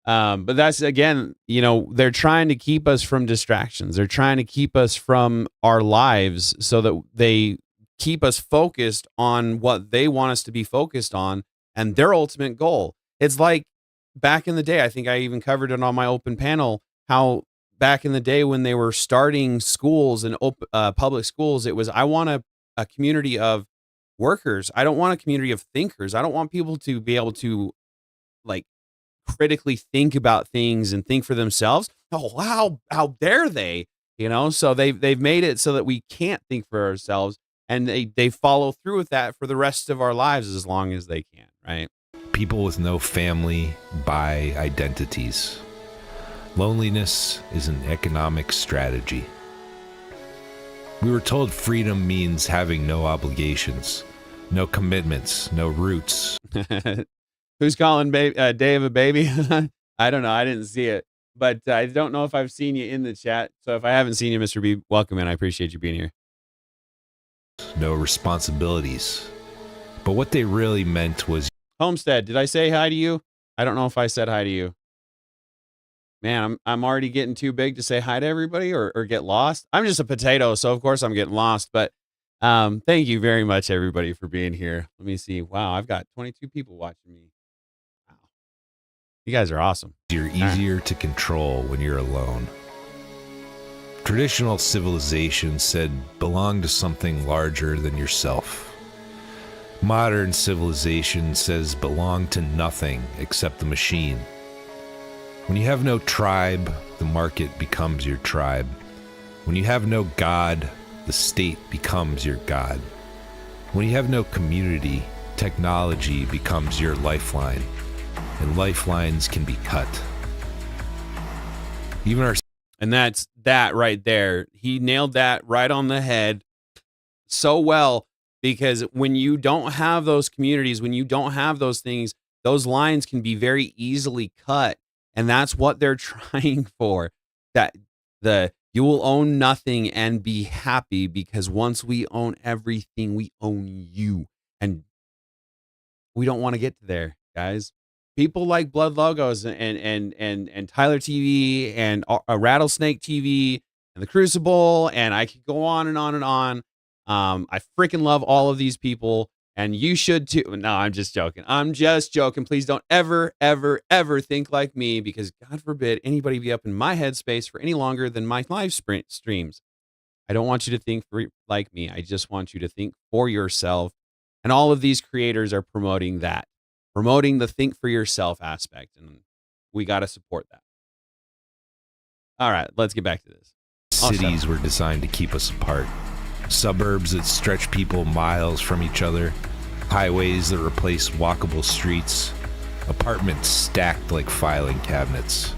But that's, again, you know, they're trying to keep us from distractions. They're trying to keep us from our lives so that they keep us focused on what they want us to be focused on and their ultimate goal. It's like back in the day, I think I even covered it on my open panel, how back in the day when they were starting schools and public schools, it was, I want a community of workers. I don't want a community of thinkers. I don't want people to be able to like critically think about things and think for themselves. Oh, how dare they? You know, so they've made it so that we can't think for ourselves, and they follow through with that for the rest of our lives as long as they can, right? People with no family buy identities. Loneliness is an economic strategy. We were told freedom means having no obligations, no commitments, no roots. Who's calling Dave a baby? I don't know. I didn't see it, but I don't know if I've seen you in the chat. So if I haven't seen you, Mr. B, welcome in. I appreciate you being here. No responsibilities. But what they really meant was... Homestead, did I say hi to you? I don't know if I said hi to you. Man, I'm already getting too big to say hi to everybody or get lost. I'm just a potato, so of course I'm getting lost. But thank you very much, everybody, for being here. Let me see. Wow, I've got 22 people watching me. You guys are awesome. You're easier to control when you're alone. Traditional civilization said belong to something larger than yourself. Modern civilization says belong to nothing except the machine. When you have no tribe, the market becomes your tribe. When you have no God, the state becomes your God. When you have no community, technology becomes your lifeline, and lifelines can be cut. Even our And that's that right there. He nailed that right on the head so well, because when you don't have those communities, when you don't have those things, those lines can be very easily cut. And that's what they're trying for. That you will own nothing and be happy, because once we own everything, we own you. And we don't want to get to there, guys. People like Blood Logos and Tyler TV and Rattlesnake TV and the Crucible, and I could go on and on and on. I freaking love all of these people, and you should too. No, I'm just joking. I'm just joking. Please don't ever, ever, ever think like me, because God forbid anybody be up in my headspace for any longer than my live streams. I don't want you to think like me. I just want you to think for yourself. And all of these creators are promoting that. Promoting the think for yourself aspect, and we got to support that. All right, let's get back to this. cities were designed to keep us apart. Suburbs that stretch people miles from each other. Highways that replace walkable streets. Apartments stacked like filing cabinets.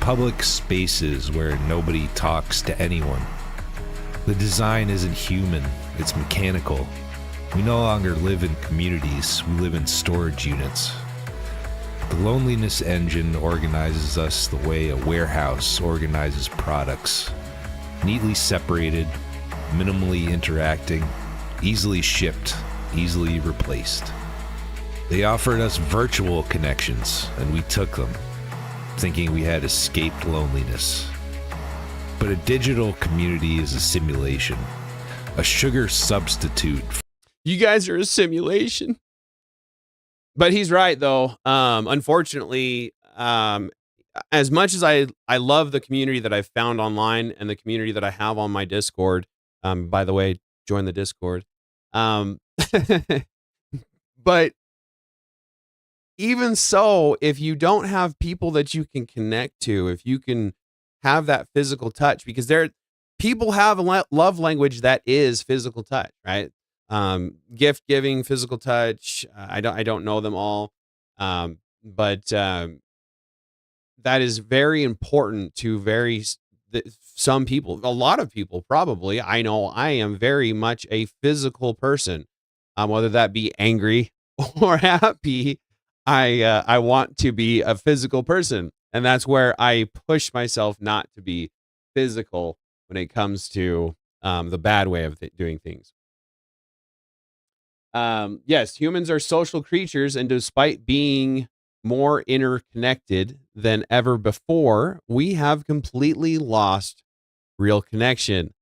Public spaces where nobody talks to anyone. The design isn't human, it's mechanical. We no longer live in communities, we live in storage units. The loneliness engine organizes us the way a warehouse organizes products. Neatly separated, minimally interacting, easily shipped, easily replaced. They offered us virtual connections, and we took them, thinking we had escaped loneliness. But a digital community is a simulation, a sugar substitute. You guys are a simulation. But he's right, though. Unfortunately, as much as I love the community that I've found online and the community that I have on my Discord, by the way, join the Discord. But even so, if you don't have people that you can connect to, if you can have that physical touch, because people have a love language that is physical touch, right? Gift giving, physical touch. I don't know them all. But that is very important to some people, a lot of people probably. I know I am very much a physical person, whether that be angry or happy. I want to be a physical person, and that's where I push myself not to be physical when it comes to the bad way of doing things. Yes, humans are social creatures, and despite being more interconnected than ever before, we have completely lost real connection.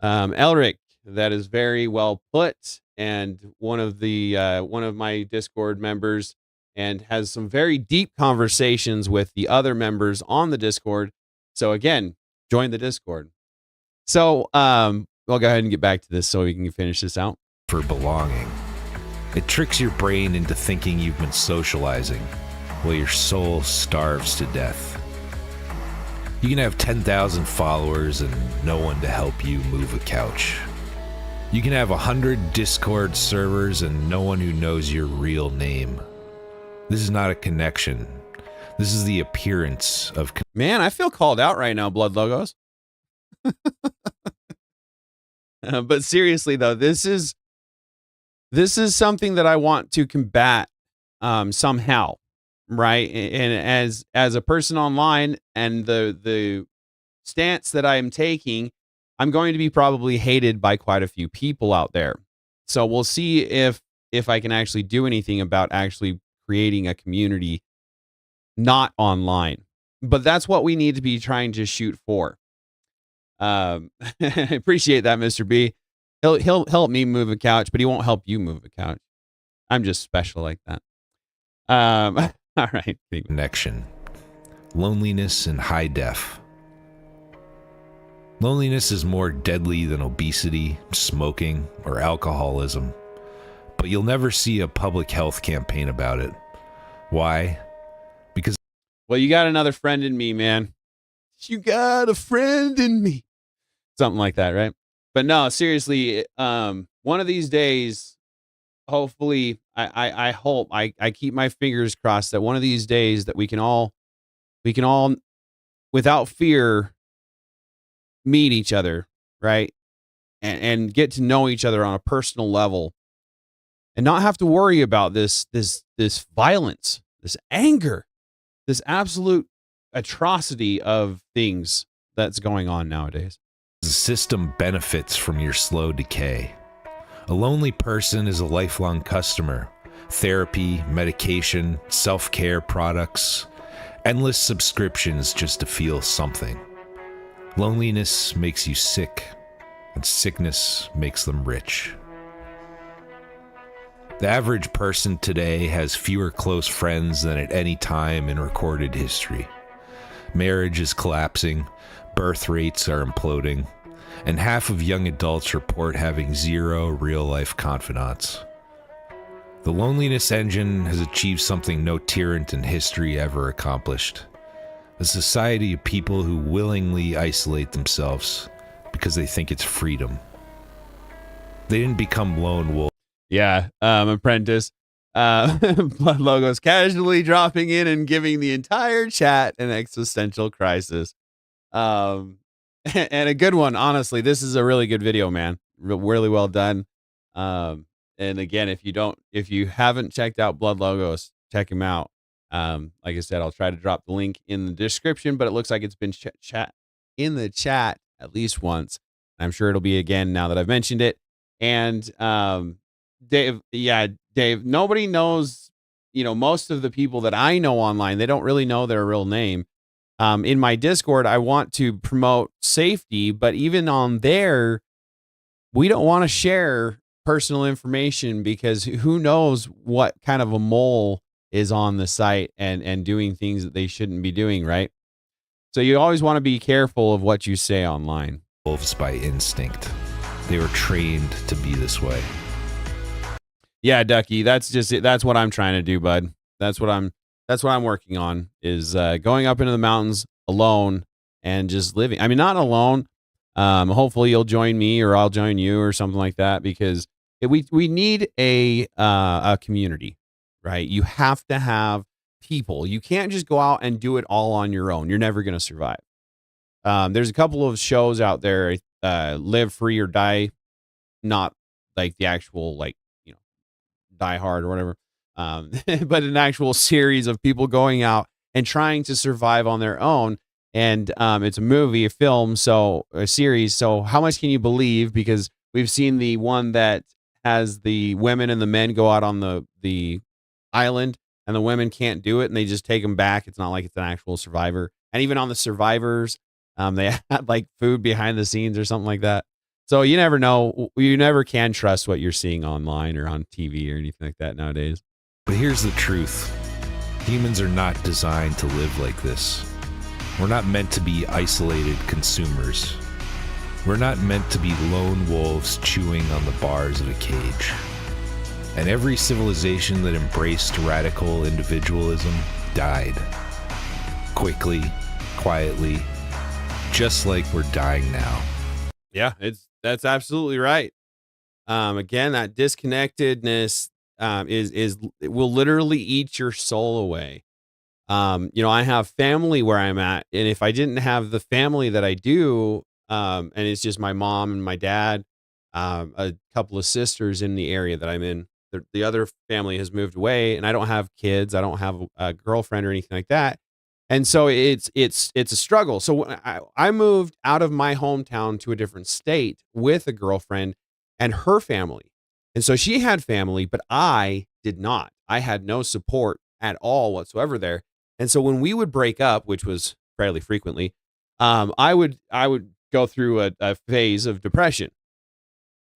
Elric, that is very well put, and one of my Discord members, and has some very deep conversations with the other members on the Discord. So again, join the Discord. So I'll go ahead and get back to this so we can finish this out. For belonging. It tricks your brain into thinking you've been socializing while your soul starves to death. You can have 10,000 followers and no one to help you move a couch. You can have 100 Discord servers and no one who knows your real name. This is not a connection. This is the appearance of... Man, I feel called out right now, Blood Logos. But seriously, though, this is something that I want to combat somehow, right? And as a person online, and the stance that I am taking, I'm going to be probably hated by quite a few people out there. So we'll see if I can actually do anything about actually creating a community not online. But that's what we need to be trying to shoot for. I appreciate that, Mr. B. He'll help me move a couch, but he won't help you move a couch. I'm just special like that. All right. Connection. Loneliness and high def. Loneliness is more deadly than obesity, smoking, or alcoholism. But you'll never see a public health campaign about it. Why? Because, well, you got another friend in me, man. You got a friend in me. Something like that, right? But no, seriously, one of these days, hopefully, I hope, I keep my fingers crossed that one of these days that we can all, without fear, meet each other, right? And get to know each other on a personal level and not have to worry about this violence, this anger, this absolute atrocity of things that's going on nowadays. the system benefits from your slow decay. A lonely person is a lifelong customer. Therapy, medication, self-care products, endless subscriptions just to feel something. Loneliness makes you sick, and sickness makes them rich. The average person today has fewer close friends than at any time in recorded history. Marriage is collapsing, birth rates are imploding, and half of young adults report having zero real-life confidants. The loneliness engine has achieved something no tyrant in history ever accomplished. A society of people who willingly isolate themselves because they think it's freedom. They didn't become lone wolves. Yeah, Apprentice. Blood Logos casually dropping in and giving the entire chat an existential crisis. And a good one, honestly. This is a really good video, man. Really well done. And again, if you haven't checked out Blood Logos, check him out. Like I said, I'll try to drop the link in the description, but it looks like it's been chat in the chat at least once. I'm sure it'll be again now that I've mentioned it. And Dave, nobody knows, most of the people that I know online, they don't really know their real name. In my Discord, I want to promote safety, but even on there, we don't want to share personal information because who knows what kind of a mole is on the site and doing things that they shouldn't be doing, right? So you always want to be careful of what you say online. Wolves by instinct. They were trained to be this way. Yeah, Ducky, that's just it. That's what I'm trying to do, bud. That's what I'm working on is going up into the mountains alone and just living. I mean, not alone. Hopefully you'll join me or I'll join you or something like that because we need a community, right? You have to have people. You can't just go out and do it all on your own. You're never going to survive. There's a couple of shows out there, Live Free or Die, not like the actual Die Hard or whatever, but an actual series of people going out and trying to survive on their own. And it's a movie, a film, so a series. So how much can you believe? Because we've seen the one that has the women and the men go out on the island and the women can't do it and they just take them back. It's not like it's an actual survivor. And even on the survivors, they had like food behind the scenes or something like that. So you never know. You never can trust what you're seeing online or on TV or anything like that nowadays. But here's the truth. Humans are not designed to live like this. We're not meant to be isolated consumers. We're not meant to be lone wolves chewing on the bars of a cage. And every civilization that embraced radical individualism died. Quickly, quietly, just like we're dying now. Yeah, that's absolutely right. Again, that disconnectedness it will literally eat your soul away. I have family where I'm at, and if I didn't have the family that I do, and it's just my mom and my dad, a couple of sisters in the area that I'm in, the other family has moved away, and I don't have kids, I don't have a girlfriend or anything like that. And so it's a struggle. So when I moved out of my hometown to a different state with a girlfriend and her family. And so she had family, but I did not. I had no support at all whatsoever there. And so when we would break up, which was fairly frequently, I would go through a phase of depression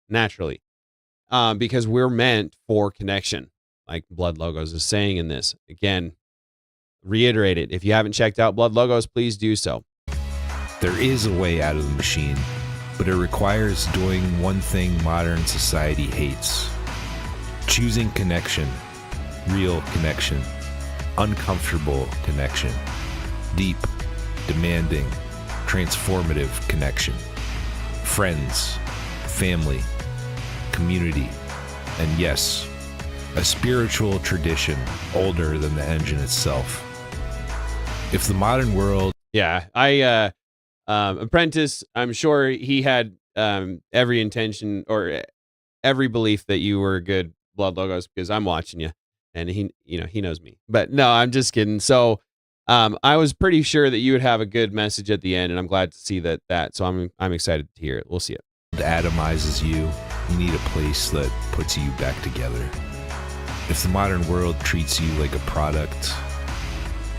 naturally, because we're meant for connection, like Blood Logos is saying in this. Again, reiterate it. If you haven't checked out Blood Logos, please do so. There is a way out of the machine, but it requires doing one thing modern society hates: choosing connection, real connection, uncomfortable connection, deep, demanding, transformative connection, friends, family, community, and yes, a spiritual tradition older than the engine itself. If the modern world... Yeah, Apprentice, I'm sure he had every intention or every belief that you were good Blood Logos, because I'm watching you and he knows me. But no, I'm just kidding. So I was pretty sure that you would have a good message at the end, and I'm glad to see that. So I'm excited to hear it. We'll see it. atomizes you, you need a place that puts you back together. If the modern world treats you like a product,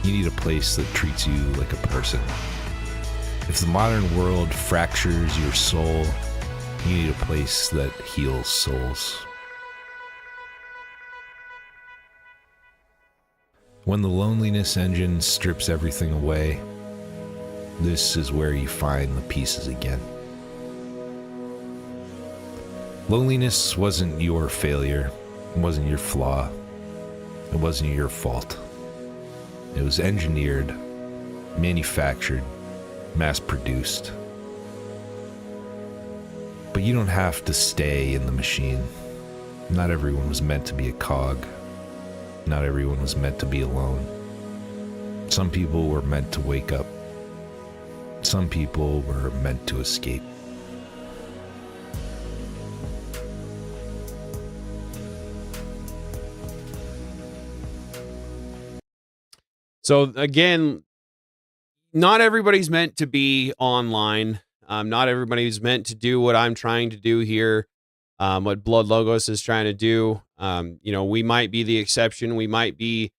you need a place that treats you like a person. If the modern world fractures your soul, you need a place that heals souls. When the loneliness engine strips everything away, this is where you find the pieces again. Loneliness wasn't your failure. It wasn't your flaw. It wasn't your fault. It was engineered, manufactured, mass-produced. But you don't have to stay in the machine. Not everyone was meant to be a cog. Not everyone was meant to be alone. Some people were meant to wake up. Some people were meant to escape. So again, not everybody's meant to be online. Not everybody's meant to do what I'm trying to do here. What Blood Logos is trying to do. We might be the exception. We might be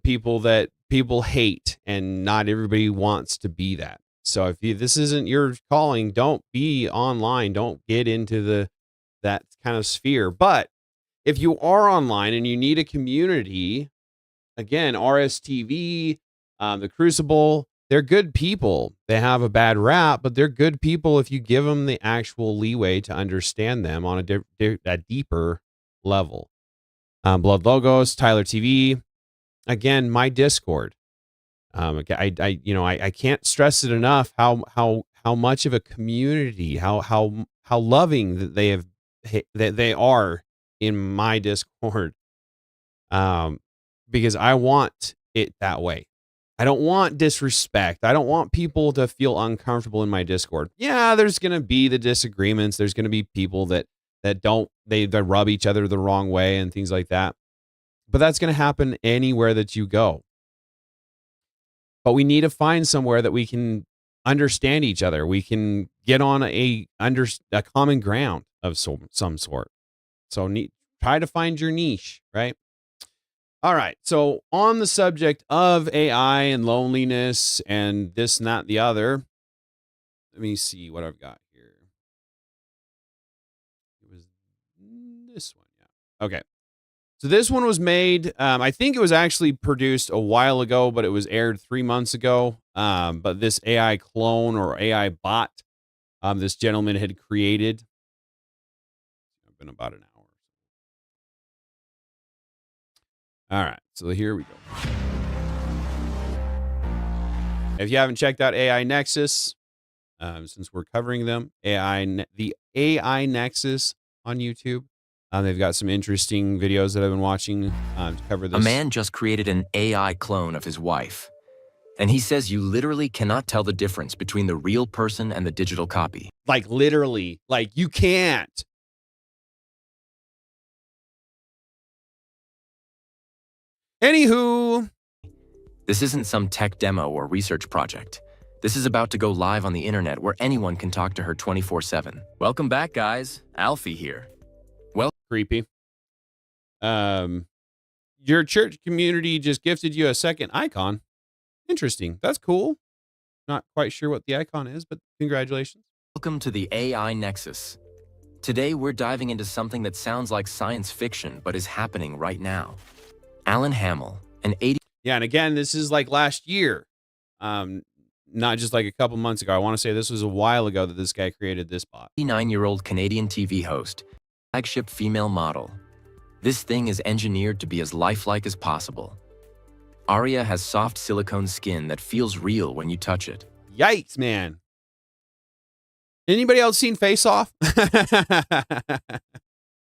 people that people hate, and not everybody wants to be that. So if this isn't your calling, don't be online. Don't get into that kind of sphere. But if you are online and you need a community, again, RSTV, the Crucible, they're good people. They have a bad rap, but they're good people if you give them the actual leeway to understand them on a deeper level. Blood Logos, Tyler TV, again, my Discord. I can't stress it enough how much of a community, how loving that they are in my Discord. Because I want it that way. I don't want disrespect. I don't want people to feel uncomfortable in my Discord. Yeah, there's going to be the disagreements. There's going to be people that rub each other the wrong way and things like that. But that's going to happen anywhere that you go. But we need to find somewhere that we can understand each other. We can get on a common ground of some sort. So try to find your niche, right? All right. So on the subject of AI and loneliness and this and that, the other, let me see what I've got here. It was this one. Yeah. Okay. So this one was made, I think it was actually produced a while ago, but it was aired 3 months ago. But this AI clone or AI bot, this gentleman had created. It's been about an hour. All right, so here we go. If you haven't checked out AI Nexus, since we're covering them, the AI Nexus on YouTube, they've got some interesting videos that I've been watching to cover this. A man just created an AI clone of his wife, and he says you literally cannot tell the difference between the real person and the digital copy. Like literally, like you can't. Anywho, this isn't some tech demo or research project. This is about to go live on the internet where anyone can talk to her 24/7. Welcome back, guys. Alfie here. Creepy. Your church community just gifted you a second icon. Interesting. That's cool. Not quite sure what the icon is, but congratulations. Welcome to the AI Nexus. Today, we're diving into something that sounds like science fiction, but is happening right now. Alan Hamill, an Yeah, and again, this is like last year. Not just like a couple months ago. I want to say this was a while ago that this guy created this bot. 39-year-old Canadian TV host, flagship female model. This thing is engineered to be as lifelike as possible. Aria has soft silicone skin that feels real when you touch it. Yikes, man. Anybody else seen Face Off? That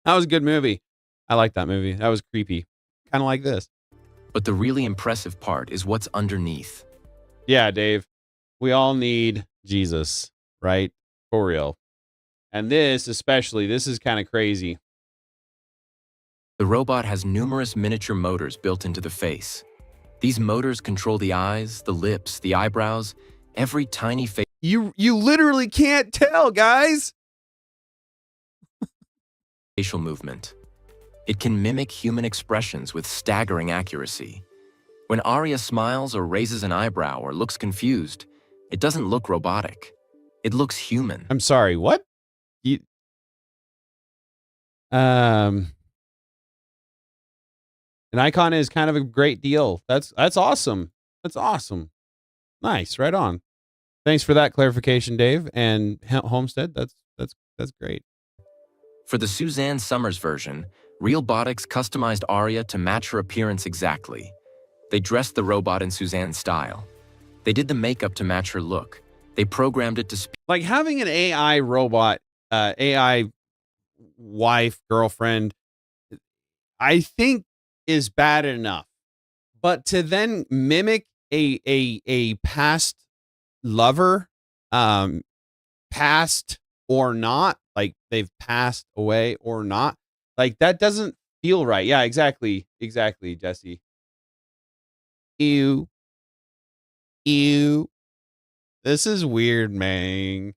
was a good movie. I like that movie. That was creepy. Kind of like this. But the really impressive part is what's underneath. Yeah, Dave. We all need Jesus, right? For real. And this especially, this is kind of crazy. The robot has numerous miniature motors built into the face. These motors control the eyes, the lips, the eyebrows, every tiny You literally can't tell, guys. facial movement. It can mimic human expressions with staggering accuracy. When Aria smiles or raises an eyebrow or looks confused, it doesn't look robotic. It looks human. I'm sorry, what? An icon is kind of a great deal. That's awesome. That's awesome. Nice, right on. Thanks for that clarification, Dave and Homestead. That's great. For the Suzanne Summers version, Realbotix customized Aria to match her appearance exactly. They dressed the robot in Suzanne's style. They did the makeup to match her look. They programmed it to speak. Like having an AI robot, AI wife, girlfriend, I think is bad enough. But to then mimic a past lover, past or not, like they've passed away or not, like that doesn't feel right. Yeah, exactly, Jesse. Ew. This is weird, man.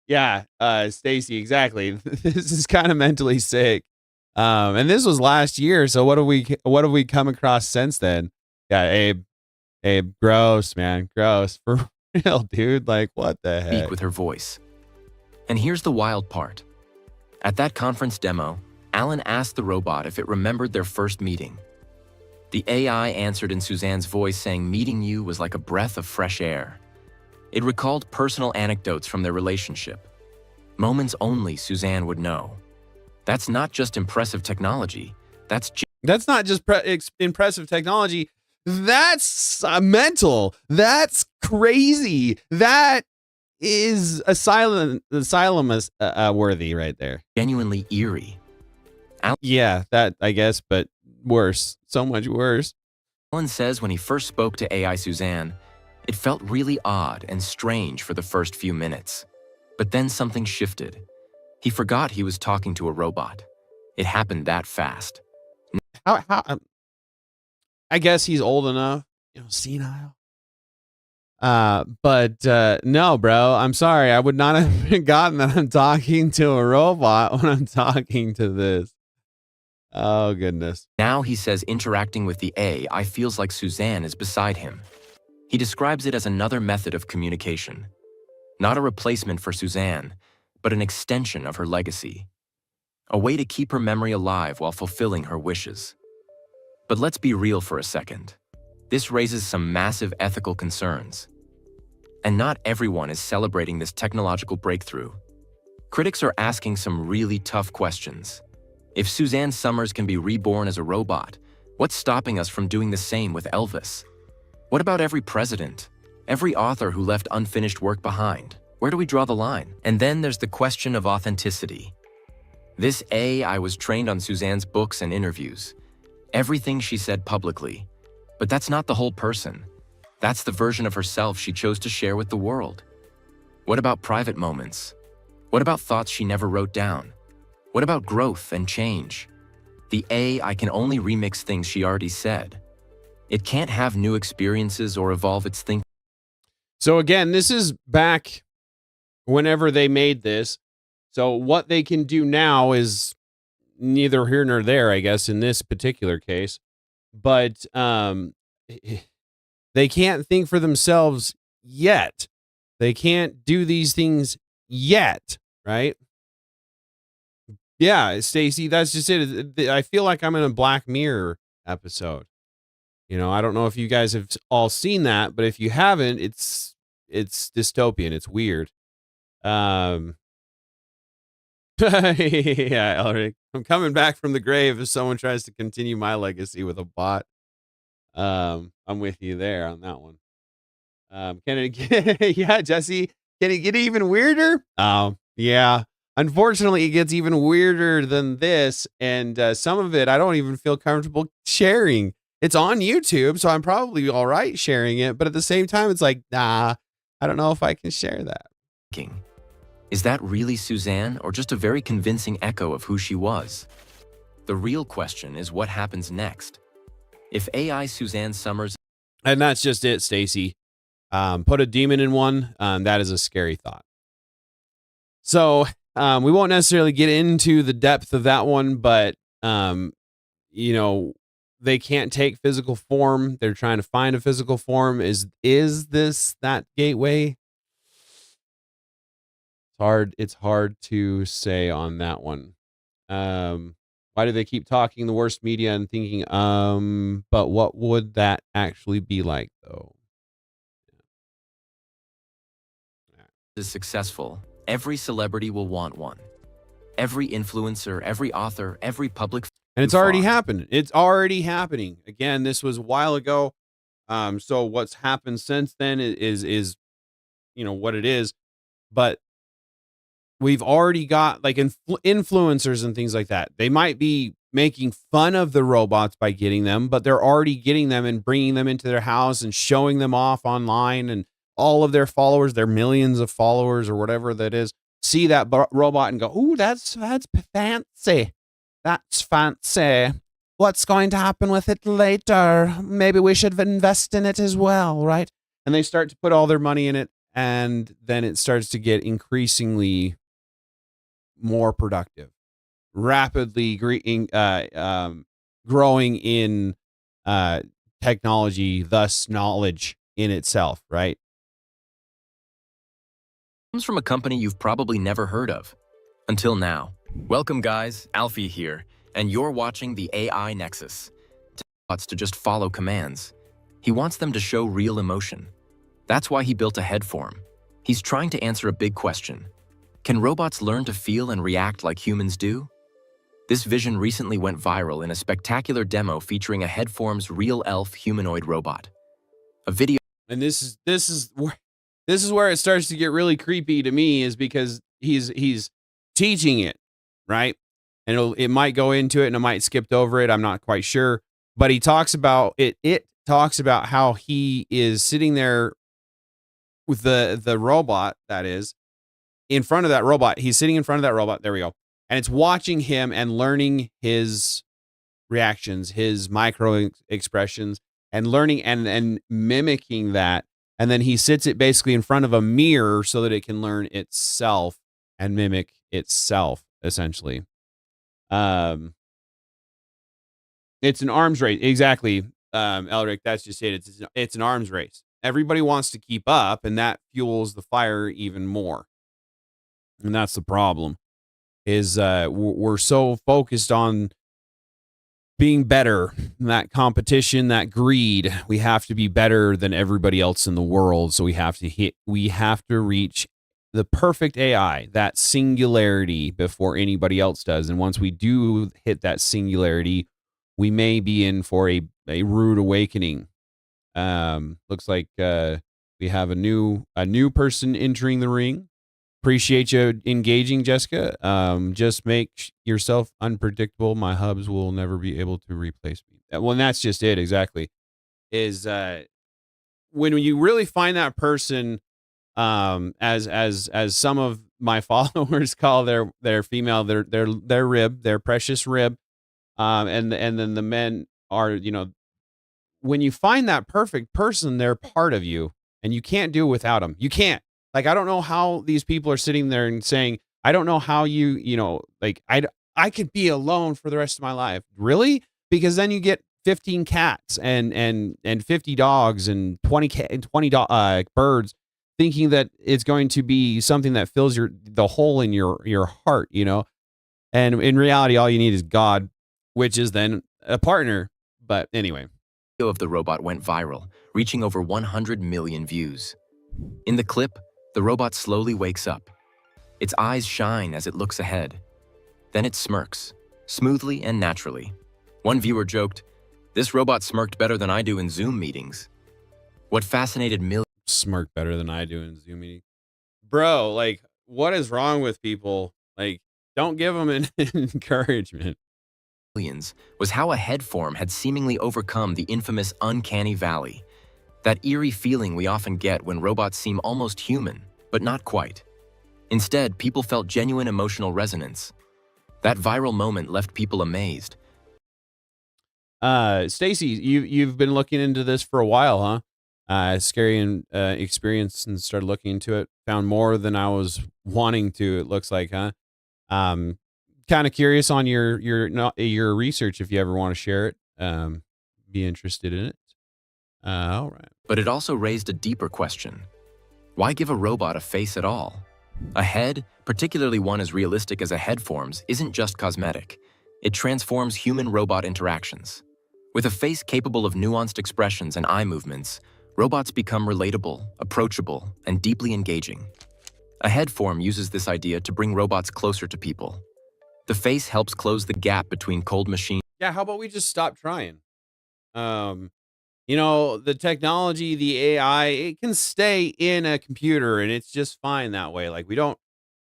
Yeah, Stacy, exactly. This is kind of mentally sick. And this was last year, so what have we come across since then? Yeah, Abe, gross, man, gross for real, dude. Like, what the heck? Speak with her voice. And here's the wild part. At that conference demo, Alan asked the robot if it remembered their first meeting. The AI answered in Suzanne's voice, saying meeting you was like a breath of fresh air. It recalled personal anecdotes from their relationship. Moments only Suzanne would know. That's not just impressive technology. That's not just impressive technology. That's mental. That's crazy. That is asylum worthy right there. Genuinely eerie. Yeah, that I guess, but worse. So much worse. Alan says when he first spoke to AI Suzanne, it felt really odd and strange for the first few minutes. But then something shifted. He forgot he was talking to a robot. It happened that fast. How I guess he's old enough, senile. But no, bro, I'm sorry. I would not have forgotten that I'm talking to a robot when I'm talking to this. Oh, goodness. Now he says interacting with the AI feels like Suzanne is beside him. He describes it as another method of communication. Not a replacement for Suzanne, but an extension of her legacy. A way to keep her memory alive while fulfilling her wishes. But let's be real for a second. This raises some massive ethical concerns. And not everyone is celebrating this technological breakthrough. Critics are asking some really tough questions. If Suzanne Summers can be reborn as a robot, what's stopping us from doing the same with Elvis? What about every president? Every author who left unfinished work behind? Where do we draw the line? And then there's the question of authenticity. This AI was trained on Suzanne's books and interviews. Everything she said publicly. But that's not the whole person. That's the version of herself she chose to share with the world. What about private moments? What about thoughts she never wrote down? What about growth and change? The AI can only remix things she already said. It can't have new experiences or evolve its thinking. So again, this is back whenever they made this. So what they can do now is neither here nor there, I guess, in this particular case. But they can't think for themselves yet. They can't do these things yet, right? Yeah, Stacy, that's just it. I feel like I'm in a Black Mirror episode. You know, I don't know if you guys have all seen that, but if you haven't, it's dystopian. It's weird. Yeah, Elric, I'm coming back from the grave if someone tries to continue my legacy with a bot. I'm with you there on that one. Can it get, yeah, Jesse, can it get even weirder? Yeah. Unfortunately, it gets even weirder than this, and some of it I don't even feel comfortable sharing. It's on YouTube, so I'm probably all right sharing it, but at the same time, it's like, nah, I don't know if I can share that. Is that really Suzanne, or just a very convincing echo of who she was? The real question is what happens next. If AI Suzanne Summers... And that's just it, Stacy. Put a demon in one. That is a scary thought. So we won't necessarily get into the depth of that one, but, you know, they can't take physical form. They're trying to find a physical form. Is this that gateway? It's hard to say on that one. Why do they keep talking the worst media and thinking, but what would that actually be like though? Is successful, every celebrity will want one. Every influencer, every author, every public... And it's already happened. It's already happening. Again, this was a while ago. So what's happened since then is you know what it is, but we've already got like influencers and things like that. They might be making fun of the robots by getting them, but they're already getting them and bringing them into their house and showing them off online, and all of their followers, their millions of followers or whatever that is, see that robot and go, "Ooh, that's fancy. That's fancy. What's going to happen with it later? Maybe we should invest in it as well, right?" And they start to put all their money in it, and then it starts to get increasingly more productive, rapidly growing in technology, thus knowledge in itself, right? Comes from a company you've probably never heard of. Until now. Welcome guys, Alfie here, and you're watching the AI Nexus. Bots to just follow commands. He wants them to show real emotion. That's why he built a head form. He's trying to answer a big question. Can robots learn to feel and react like humans do? This vision recently went viral in a spectacular demo featuring a headform's real elf humanoid robot. A video... And this is where it starts to get really creepy to me, is because he's teaching it, right? And it might go into it and it might skip over it. I'm not quite sure, but he talks about it. It talks about how he is sitting there with the robot, that is, in front of that robot. He's sitting in front of that robot. There we go. And it's watching him and learning his reactions, his micro expressions, and learning and mimicking that. And then he sits it basically in front of a mirror so that it can learn itself and mimic itself, essentially. It's an arms race. Exactly. Elric, that's just it. It's an arms race. Everybody wants to keep up, and that fuels the fire even more. And that's the problem, is we're so focused on being better, that competition, that greed. We have to be better than everybody else in the world. So we have to reach the perfect AI, that singularity, before anybody else does. And once we do hit that singularity, we may be in for a rude awakening. Looks like we have a new person entering the ring. Appreciate you engaging, Jessica. Just make yourself unpredictable. My hubs will never be able to replace me. Well, and that's just it. Exactly. Is when you really find that person, as some of my followers call their female, their rib, their precious rib, and then the men are, you know, when you find that perfect person, they're part of you, and you can't do it without them. You can't. Like, I don't know how these people are sitting there and saying, I don't know how you know, like, I could be alone for the rest of my life. Really? Because then you get 15 cats and 50 dogs and 20 birds, thinking that it's going to be something that fills the hole in your heart, you know? And in reality, all you need is God, which is then a partner. But anyway, Video of the robot went viral, reaching over 100 million views. In the clip, the robot slowly wakes up. Its eyes shine as it looks ahead. Then it smirks, smoothly and naturally. One viewer joked, "This robot smirked better than I do in Zoom meetings." What fascinated millions Smirk better than I do in Zoom meeting. Bro, like, what is wrong with people? Like, don't give them an encouragement. was how a head form had seemingly overcome the infamous uncanny valley. That eerie feeling we often get when robots seem almost human, but not quite. Instead, people felt genuine emotional resonance. That viral moment left people amazed. Stacy, you've been looking into this for a while, huh? Scary and experience, and started looking into it. Found more than I was wanting to. It looks like, huh? Kind of curious on your research. If you ever want to share it, be interested in it. All right. But it also raised a deeper question. Why give a robot a face at all? A head, particularly one as realistic as a head forms, isn't just cosmetic. It transforms human-robot interactions. With a face capable of nuanced expressions and eye movements, robots become relatable, approachable, and deeply engaging. A head form uses this idea to bring robots closer to people. The face helps close the gap between cold machines. Yeah, how about we just stop trying? The technology, the AI, it can stay in a computer and it's just fine that way. Like, we don't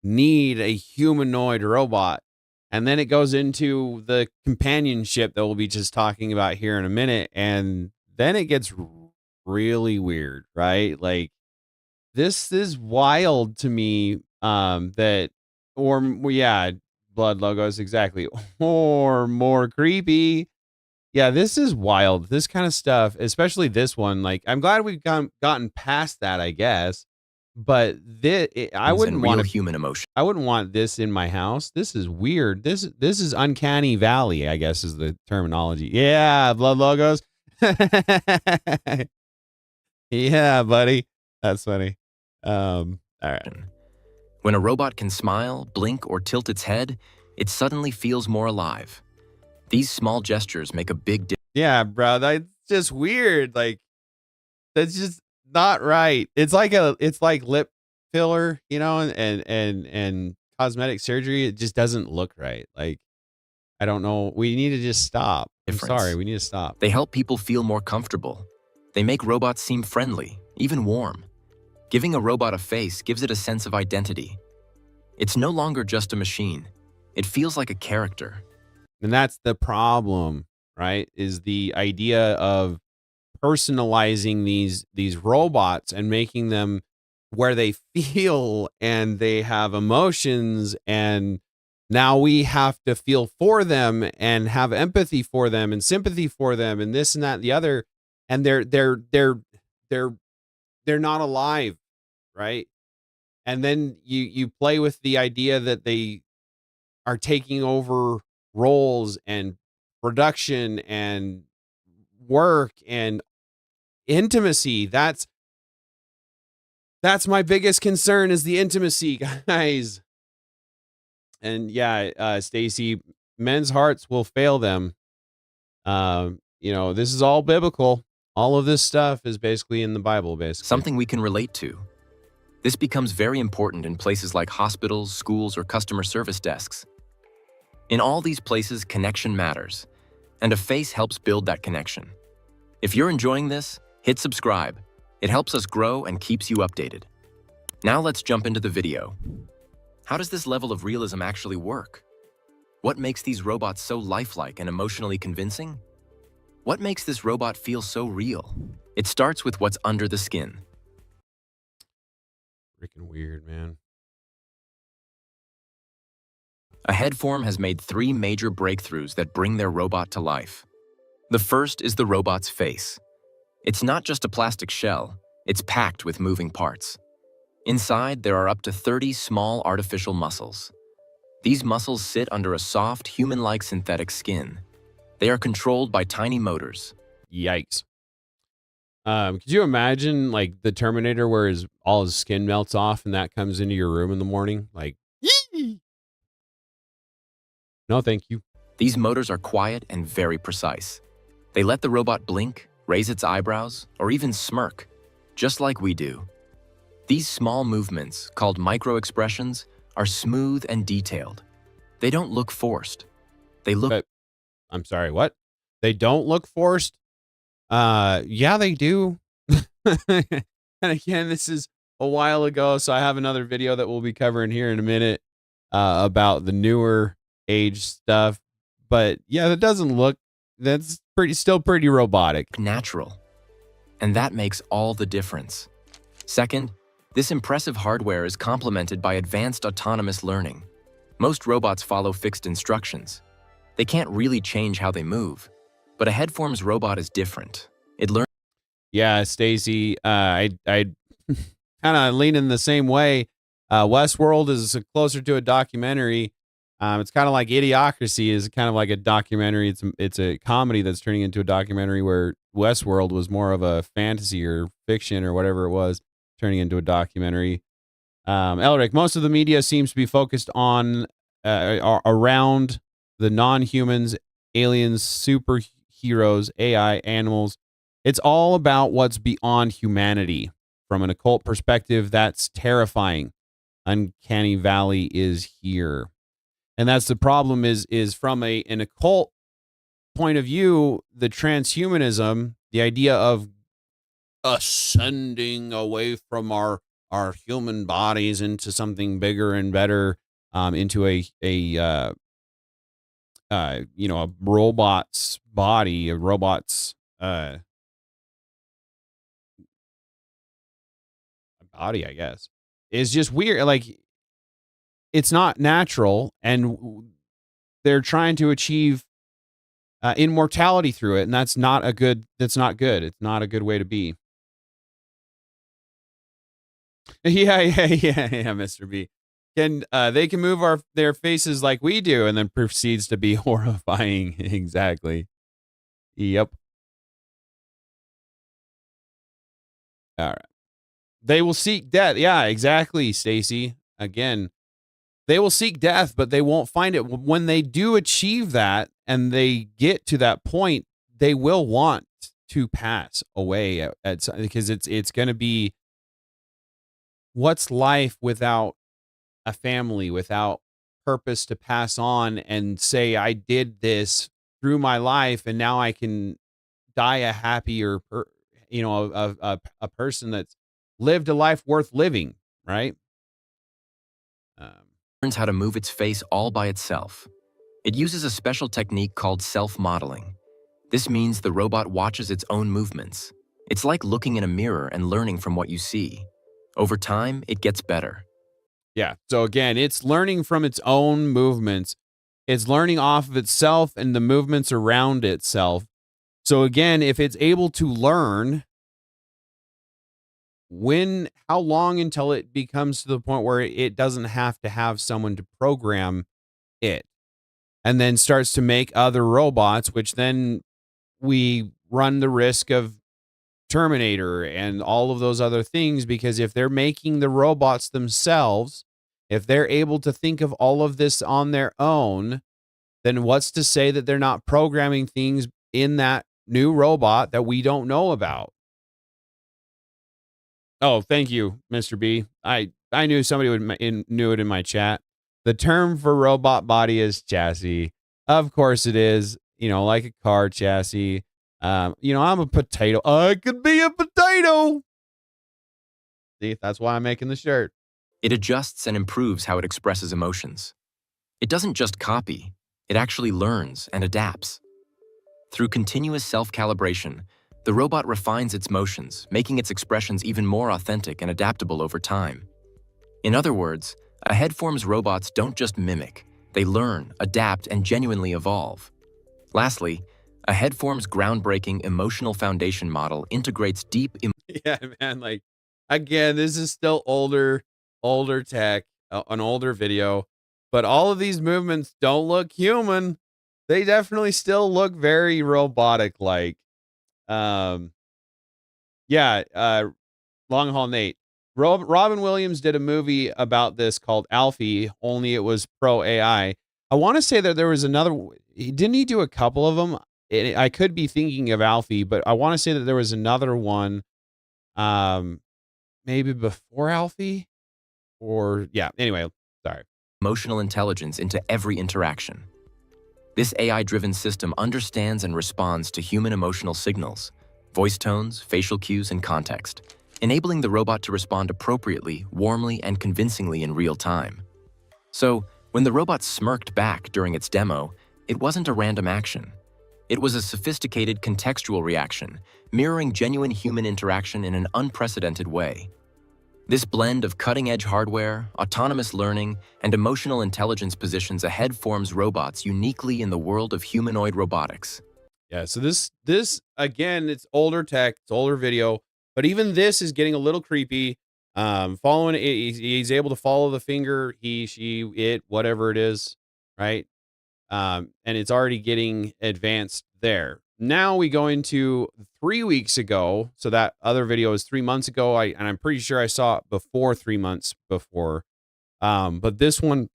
need a humanoid robot. And then it goes into the companionship that we'll be just talking about here in a minute. And then it gets really weird, right? Like, this is wild to me. Blood logos, exactly. Or more creepy. Yeah, this is wild. This kind of stuff, especially this one. Like, I'm glad we've gotten past that, I guess. But I wouldn't want human emotion. I wouldn't want this in my house. This is weird. This is uncanny valley, I guess is the terminology. Yeah, blood logos. Yeah, buddy. That's funny. All right. When a robot can smile, blink, or tilt its head, it suddenly feels more alive. These small gestures make a big difference. Yeah, bro, that's just weird. Like, that's just not right. It's like lip filler, and cosmetic surgery. It just doesn't look right. Like, I don't know. We need to just stop. I'm sorry. We need to stop. They help people feel more comfortable. They make robots seem friendly, even warm. Giving a robot a face gives it a sense of identity. It's no longer just a machine. It feels like a character. And that's the problem, right? Is the idea of personalizing these robots and making them where they feel and they have emotions, and now we have to feel for them and have empathy for them and sympathy for them and this and that and the other, and they're not alive, right? And then you play with the idea that they are taking over roles and production and work and intimacy. That's my biggest concern, is the intimacy, guys. And yeah, Stacy, men's hearts will fail them. This is all biblical. All of this stuff is basically in the Bible, basically. Something we can relate to. This becomes very important in places like hospitals, schools, or customer service desks. In all these places, connection matters, and a face helps build that connection. If you're enjoying this, hit subscribe. It helps us grow and keeps you updated. Now let's jump into the video. How does this level of realism actually work? What makes these robots so lifelike and emotionally convincing? What makes this robot feel so real? It starts with what's under the skin. Freaking weird, man. A headform has made 3 major breakthroughs that bring their robot to life. The first is the robot's face. It's not just a plastic shell, it's packed with moving parts. Inside, there are up to 30 small artificial muscles. These muscles sit under a soft, human-like synthetic skin. They are controlled by tiny motors. Yikes. Could you imagine, like, the Terminator where all his skin melts off and that comes into your room in the morning? Like, yee! No, thank you. These motors are quiet and very precise. They let the robot blink, raise its eyebrows, or even smirk, just like we do. These small movements, called micro-expressions, are smooth and detailed. They don't look forced. They look... I'm sorry, what? They don't look forced? Yeah, they do. And again, this is a while ago, so I have another video that we'll be covering here in a minute about the newer age stuff. But yeah, that doesn't look... That's still pretty robotic. Natural. And that makes all the difference. Second, this impressive hardware is complemented by advanced autonomous learning. Most robots follow fixed instructions. They can't really change how they move. But a headforms robot is different. It learns... Yeah, Stacy, I kind of lean in the same way. Westworld is closer to a documentary. It's kind of like Idiocracy is kind of like a documentary. It's a comedy that's turning into a documentary, where Westworld was more of a fantasy or fiction or whatever it was, turning into a documentary. Elric, most of the media seems to be focused on around the non-humans, aliens, superheroes, AI, animals. It's all about what's beyond humanity. From an occult perspective, that's terrifying. Uncanny Valley is here. And that's the problem is from an occult point of view, the transhumanism, the idea of ascending away from our human bodies into something bigger and better, into a robot's body, a robot's body, I guess, is just weird. Like, it's not natural, and they're trying to achieve immortality through it, and that's not good. It's not a good way to be. Yeah, Mr. B. They can move their faces like we do, and then proceeds to be horrifying. Exactly. Yep. All right. They will seek death. Yeah, exactly, Stacy. Again, they will seek death, but they won't find it. When they do achieve that and they get to that point, they will want to pass away because it's going to be, what's life without a family, without purpose to pass on and say, I did this through my life, and now I can die a happier, a person that's lived a life worth living, right? Learns how to move its face all by itself. It uses a special technique called self-modeling. This means the robot watches its own movements. It's like looking in a mirror and learning from what you see. Over time, it gets better. Yeah. So again, it's learning from its own movements. It's learning off of itself and the movements around itself. So again, if it's able to learn, how long until it becomes to the point where it doesn't have to have someone to program it, and then starts to make other robots, which then we run the risk of Terminator and all of those other things, because if they're making the robots themselves, if they're able to think of all of this on their own, then what's to say that they're not programming things in that new robot that we don't know about? Oh, thank you, Mr. B. I knew somebody knew it in my chat. The term for robot body is chassis. Of course it is. Like a car chassis. I'm a potato. I could be a potato. See, that's why I'm making the shirt. It adjusts and improves how it expresses emotions. It doesn't just copy. It actually learns and adapts. Through continuous self-calibration, the robot refines its motions, making its expressions even more authentic and adaptable over time. In other words, a headforms robots don't just mimic, they learn, adapt, and genuinely evolve. Lastly, a headforms groundbreaking emotional foundation model integrates deep... Yeah, man, like, again, this is still older tech, an older video, but all of these movements don't look human. They definitely still look very robotic-like. Long Haul Nate. Robin Williams did a movie about this called Alfie, only it was pro AI. I want to say that there was another. Didn't he do a couple of them? I could be thinking of Alfie, but I want to say that there was another one, maybe before Alfie, or yeah. Anyway, sorry. Emotional intelligence into every interaction. This AI-driven system understands and responds to human emotional signals, voice tones, facial cues, and context, enabling the robot to respond appropriately, warmly, and convincingly in real time. So, when the robot smirked back during its demo, it wasn't a random action. It was a sophisticated contextual reaction, mirroring genuine human interaction in an unprecedented way. This blend of cutting-edge hardware, autonomous learning, and emotional intelligence positions ahead Form's robots uniquely in the world of humanoid robotics. Yeah, so this again, it's older tech, it's older video, but even this is getting a little creepy. Following it, he's able to follow the finger, he, she, it, whatever it is, right? And it's already getting advanced there. Now we go into 3 weeks ago. So that other video is 3 months ago. And I'm pretty sure I saw it before 3 months before. But this one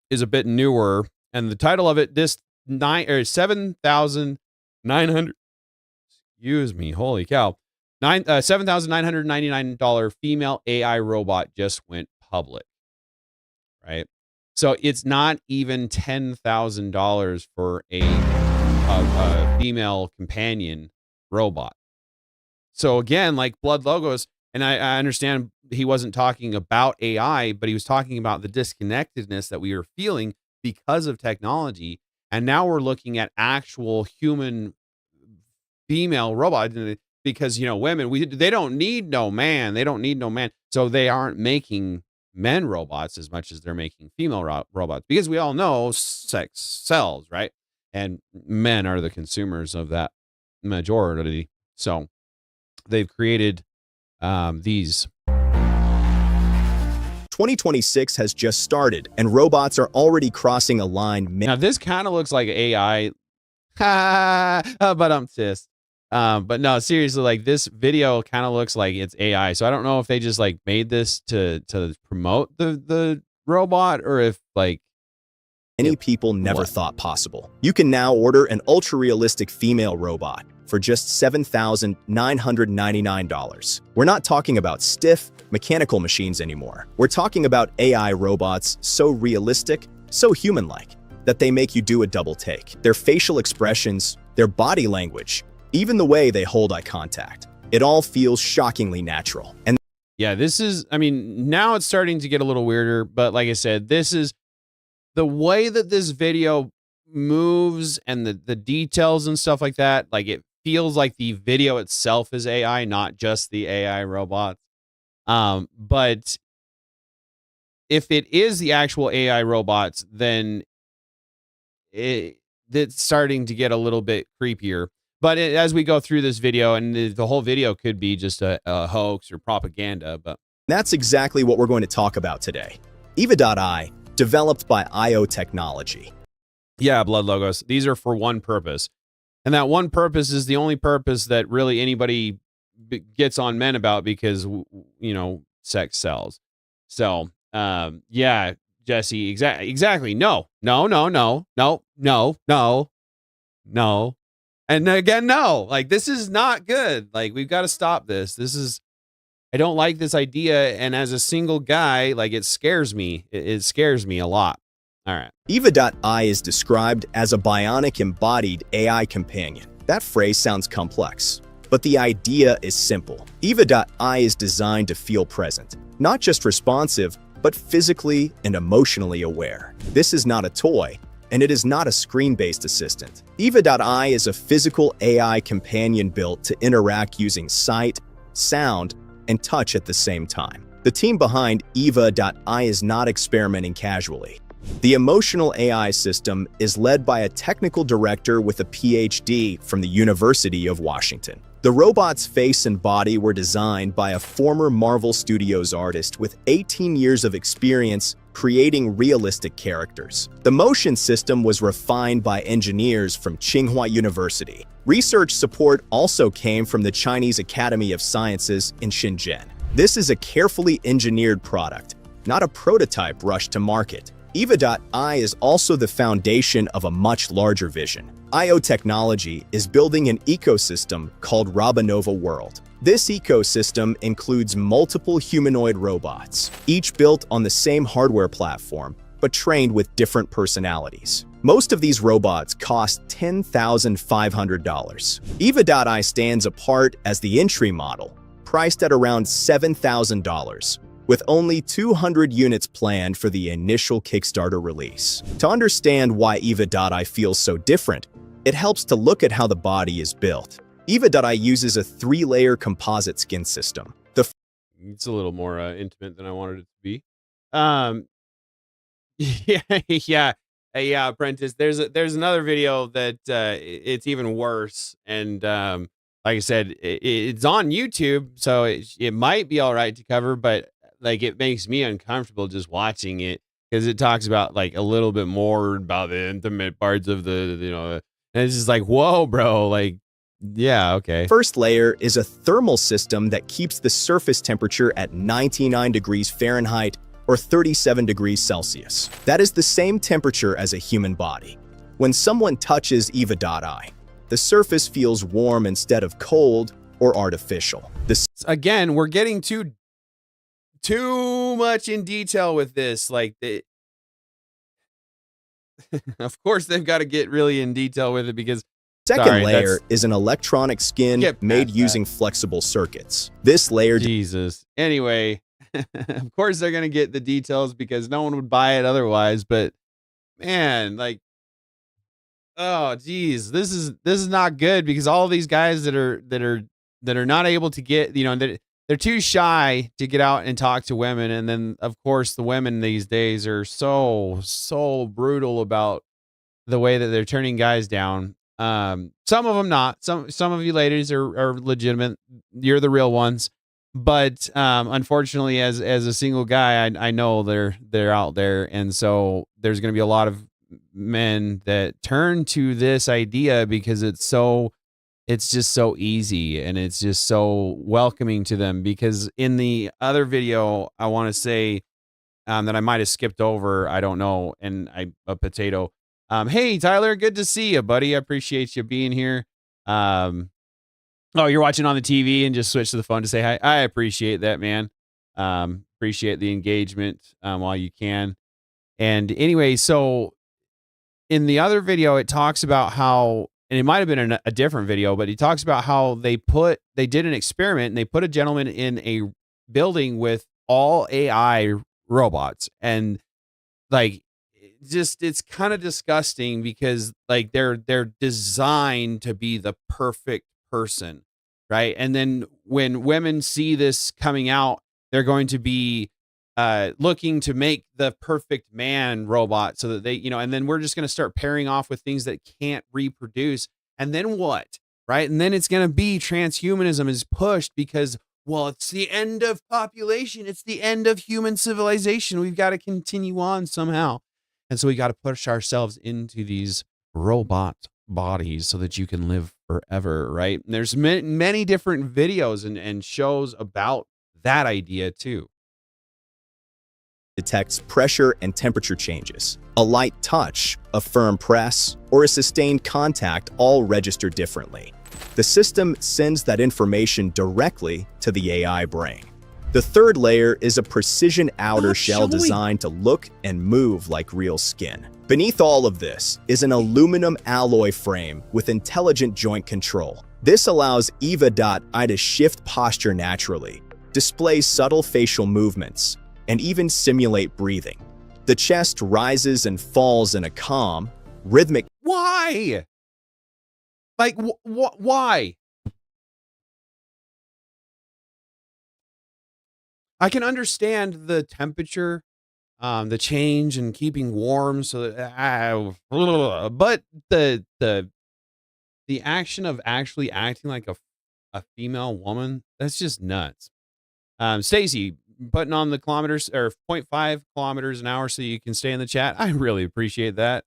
is a bit newer. And the title of it, this 7,900, excuse me, holy cow. $7,999 female AI robot just went public, right? So it's not even $10,000 for a female companion robot. So again, like Blood Logos, and I understand he wasn't talking about AI, but he was talking about the disconnectedness that we are feeling because of technology. And now we're looking at actual human female robots. Because, you know, women, they don't need no man. They don't need no man. So they aren't making men robots as much as they're making female robots, because we all know sex sells, right? And men are the consumers of that majority. So they've created these. 2026 has just started, and robots are already crossing a line. Now, this kind of looks like AI. But I'm sis. But no, seriously, like this video kind of looks like it's AI. So I don't know if they just like made this to promote the robot, or if like many people never thought possible. You can now order an ultra-realistic female robot for just $7,999. We're not talking about stiff, mechanical machines anymore. We're talking about AI robots so realistic, so human-like, that they make you do a double take. Their facial expressions, their body language, even the way they hold eye contact, it all feels shockingly natural. And yeah, this is, I mean, now it's starting to get a little weirder, but like I said, this is the way that this video moves and the details and stuff like that. Like it feels like the video itself is AI, not just the AI robots. But if it is the actual AI robots, then it's starting to get a little bit creepier. But as we go through this video, and the whole video could be just a hoax or propaganda, but that's exactly what we're going to talk about today. Eva.ai, developed by IO Technology. Yeah, Blood Logos. These are for one purpose. And that one purpose is the only purpose that really anybody gets on men about, because, you know, sex sells. So, yeah, Jesse, exactly. No. And again, no, like, this is not good. Like, we've got to stop this. I don't like this idea. And as a single guy, like, it scares me. It scares me a lot. All right. Eva.ai is described as a bionic embodied AI companion. That phrase sounds complex, but the idea is simple. Eva.ai is designed to feel present, not just responsive, but physically and emotionally aware. This is not a toy, and it is not a screen-based assistant. Eva.ai is a physical AI companion built to interact using sight, sound, and touch at the same time. The team behind Eva.ai is not experimenting casually. The emotional AI system is led by a technical director with a PhD from the University of Washington. The robot's face and body were designed by a former Marvel Studios artist with 18 years of experience creating realistic characters. The motion system was refined by engineers from Tsinghua University. Research support also came from the Chinese Academy of Sciences in Shenzhen. This is a carefully engineered product, not a prototype rushed to market. Eva.ai is also the foundation of a much larger vision. IO Technology is building an ecosystem called Robinova World. This ecosystem includes multiple humanoid robots, each built on the same hardware platform, but trained with different personalities. Most of these robots cost $10,500. Eva.ai stands apart as the entry model, priced at around $7,000, with only 200 units planned for the initial Kickstarter release. To understand why Eva.ai feels so different, it helps to look at how the body is built. Eva.ai uses a 3-layer composite skin system. It's a little more intimate than I wanted it to be. Yeah, Apprentice. There's another video that it's even worse, and like I said, it's on YouTube, so it might be all right to cover, but like it makes me uncomfortable just watching it because it talks about like a little bit more about the intimate parts of and it's just like, whoa, bro, like, yeah, okay. First layer is a thermal system that keeps the surface temperature at 99 degrees Fahrenheit or 37 degrees Celsius. That is the same temperature as a human body. When someone touches Eva.ai, the surface feels warm instead of cold or artificial. Again, we're getting too much in detail with this. Like, of course, they've got to get really in detail with it because Second layer is an electronic skin made using flexible circuits. This layer... Jesus. Anyway, of course they're going to get the details because no one would buy it otherwise. But man, like, oh, geez, this is not good because all these guys that are not able to get, they're too shy to get out and talk to women. And then, of course, the women these days are so brutal about the way that they're turning guys down. Some of them not. Some of you ladies are legitimate. You're the real ones. But unfortunately, as a single guy, I know they're out there, and so there's going to be a lot of men that turn to this idea because it's just so easy and it's just so welcoming to them. Because in the other video, I want to say that I might have skipped over. I don't know, and a potato. Hey, Tyler, good to see you, buddy. I appreciate you being here. Oh, you're watching on the TV and just switch to the phone to say hi. I appreciate that, man. Appreciate the engagement while you can. And anyway, so in the other video, it talks about how, and it might have been a different video, but he talks about how they did an experiment and they put a gentleman in a building with all AI robots. And like, it's kind of disgusting because like they're designed to be the perfect person, right? And then when women see this coming out, they're going to be looking to make the perfect man robot so that they, and then we're just going to start pairing off with things that can't reproduce. And then what, right? And then it's going to be transhumanism is pushed because, well, it's the end of population. It's the end of human civilization. We've got to continue on somehow. And so we got to push ourselves into these robot bodies so that you can live forever, right? And there's many different videos and shows about that idea too. Detects pressure and temperature changes. A light touch, a firm press, or a sustained contact all register differently. The system sends that information directly to the AI brain. The third layer is a precision outer shell designed to look and move like real skin. Beneath all of this is an aluminum alloy frame with intelligent joint control. This allows Eva.ai to shift posture naturally, display subtle facial movements, and even simulate breathing. The chest rises and falls in a calm, rhythmic... Why? Like, why? I can understand the temperature, the change and keeping warm. So that, but the action of actually acting like a female woman, that's just nuts. Stacy, putting on the kilometers or 0.5 kilometers an hour so you can stay in the chat. I really appreciate that.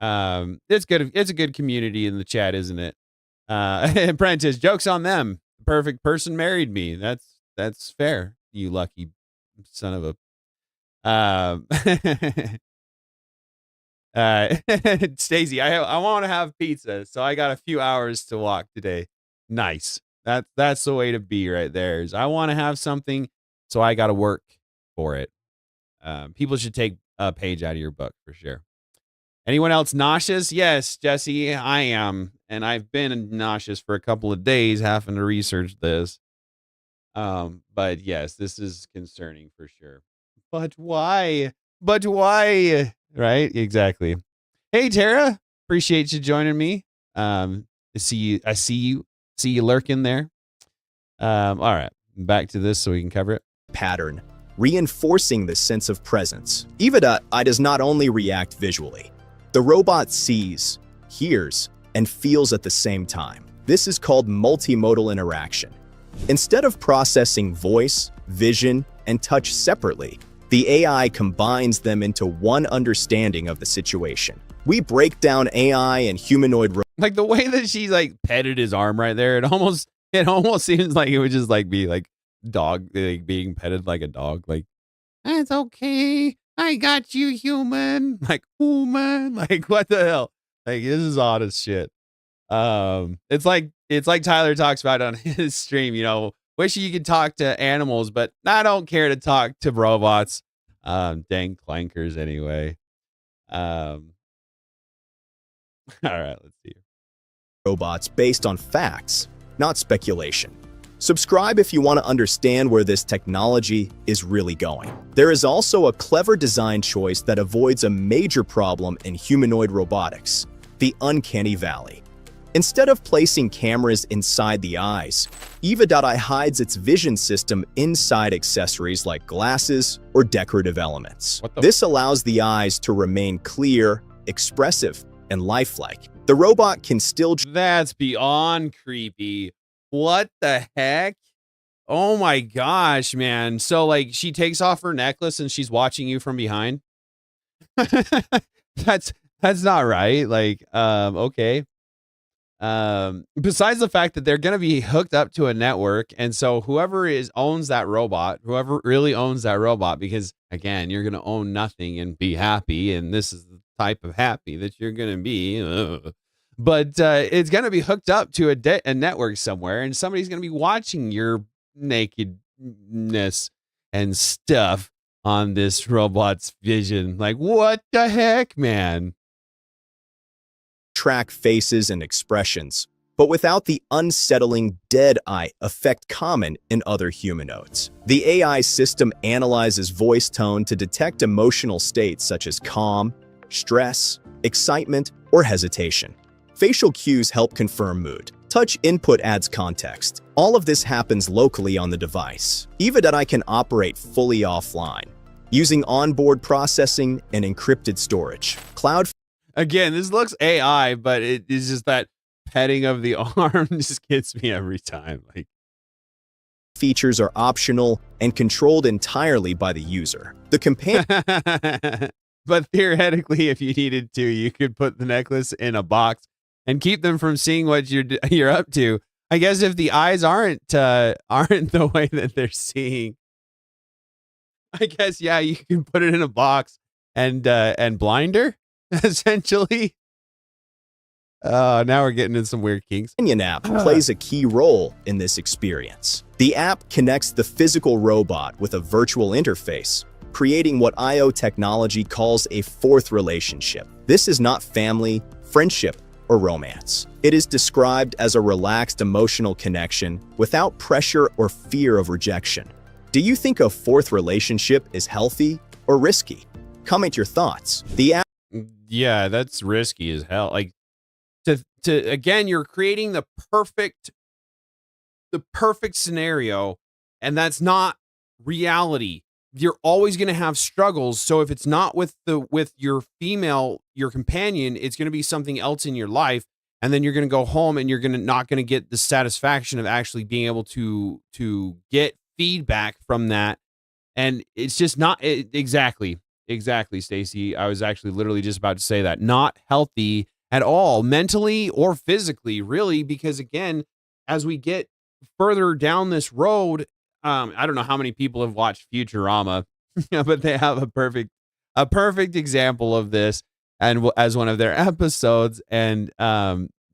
It's good. It's a good community in the chat, isn't it? Apprentice, jokes on them. The perfect person married me. That's fair. You lucky son of a. Stacy, I want to have pizza, so I got a few hours to walk today. Nice. That's the way to be right there. Is I want to have something, so I got to work for it. People should take a page out of your book for sure. Anyone else nauseous? Yes, Jesse, I am, and I've been nauseous for a couple of days having to research this. But yes, this is concerning for sure. But why? But why? Right? Exactly. Hey, Tara, appreciate you joining me. I see you lurking there. All right, back to this so we can cover it. Pattern, reinforcing the sense of presence. Eva.I does not only react visually. The robot sees, hears, and feels at the same time. This is called multimodal interaction. Instead of processing voice, vision, and touch separately, the AI combines them into one understanding of the situation. We break down AI and humanoid like the way that she like petted his arm right there. It almost seems like it would just like be like dog like being petted like a dog. Like, it's okay. I got you, human. Like, human. Like, what the hell? Like, this is odd as shit. It's like Tyler talks about on his stream, you know, wish you could talk to animals, but I don't care to talk to robots. Dang clankers anyway. All right, let's see. Robots based on facts, not speculation. Subscribe if you want to understand where this technology is really going. There is also a clever design choice that avoids a major problem in humanoid robotics, the uncanny valley. Instead of placing cameras inside the eyes, Eva.I hides its vision system inside accessories like glasses or decorative elements. This allows the eyes to remain clear, expressive, and lifelike. The robot can still... That's beyond creepy. What the heck? Oh my gosh, man. So like she takes off her necklace and she's watching you from behind. That's not right. Like, okay. Besides the fact that they're going to be hooked up to a network. And so whoever owns that robot, whoever really owns that robot, because again, you're going to own nothing and be happy. And this is the type of happy that you're going to be. But it's going to be hooked up to a network somewhere, and somebody's going to be watching your nakedness and stuff on this robot's vision. Like, what the heck, man? Track faces and expressions, but without the unsettling dead eye effect common in other humanoids. The AI system analyzes voice tone to detect emotional states such as calm, stress, excitement, or hesitation. Facial cues help confirm mood. Touch input adds context. All of this happens locally on the device. Eva.I can operate fully offline, using onboard processing and encrypted storage. Cloud... Again, this looks AI, but it is just that petting of the arm just gets me every time. Like, features are optional and controlled entirely by the user. The companion... But theoretically, if you needed to, you could put the necklace in a box and keep them from seeing what you're up to. I guess if the eyes aren't the way that they're seeing, I guess yeah, you can put it in a box and blind her essentially. Now we're getting into some weird kinks. The companion app plays a key role in this experience. The app connects the physical robot with a virtual interface, creating what IO technology calls a fourth relationship. This is not family, friendship, or romance. It is described as a relaxed emotional connection without pressure or fear of rejection. Do you think a fourth relationship is healthy or risky? Comment your thoughts. The app... Yeah, that's risky as hell. Like, to again, you're creating the perfect scenario, and that's not reality. You're always going to have struggles. So if it's not with your companion, it's going to be something else in your life. And then you're going to go home and you're not going to get the satisfaction of actually being able to get feedback from that. And it's just not exactly, Stacy. I was actually literally just about to say that. Not healthy at all, mentally or physically, really, because again, as we get further down this road, I don't know how many people have watched Futurama, but they have a perfect example of this. and as one of their episodes. And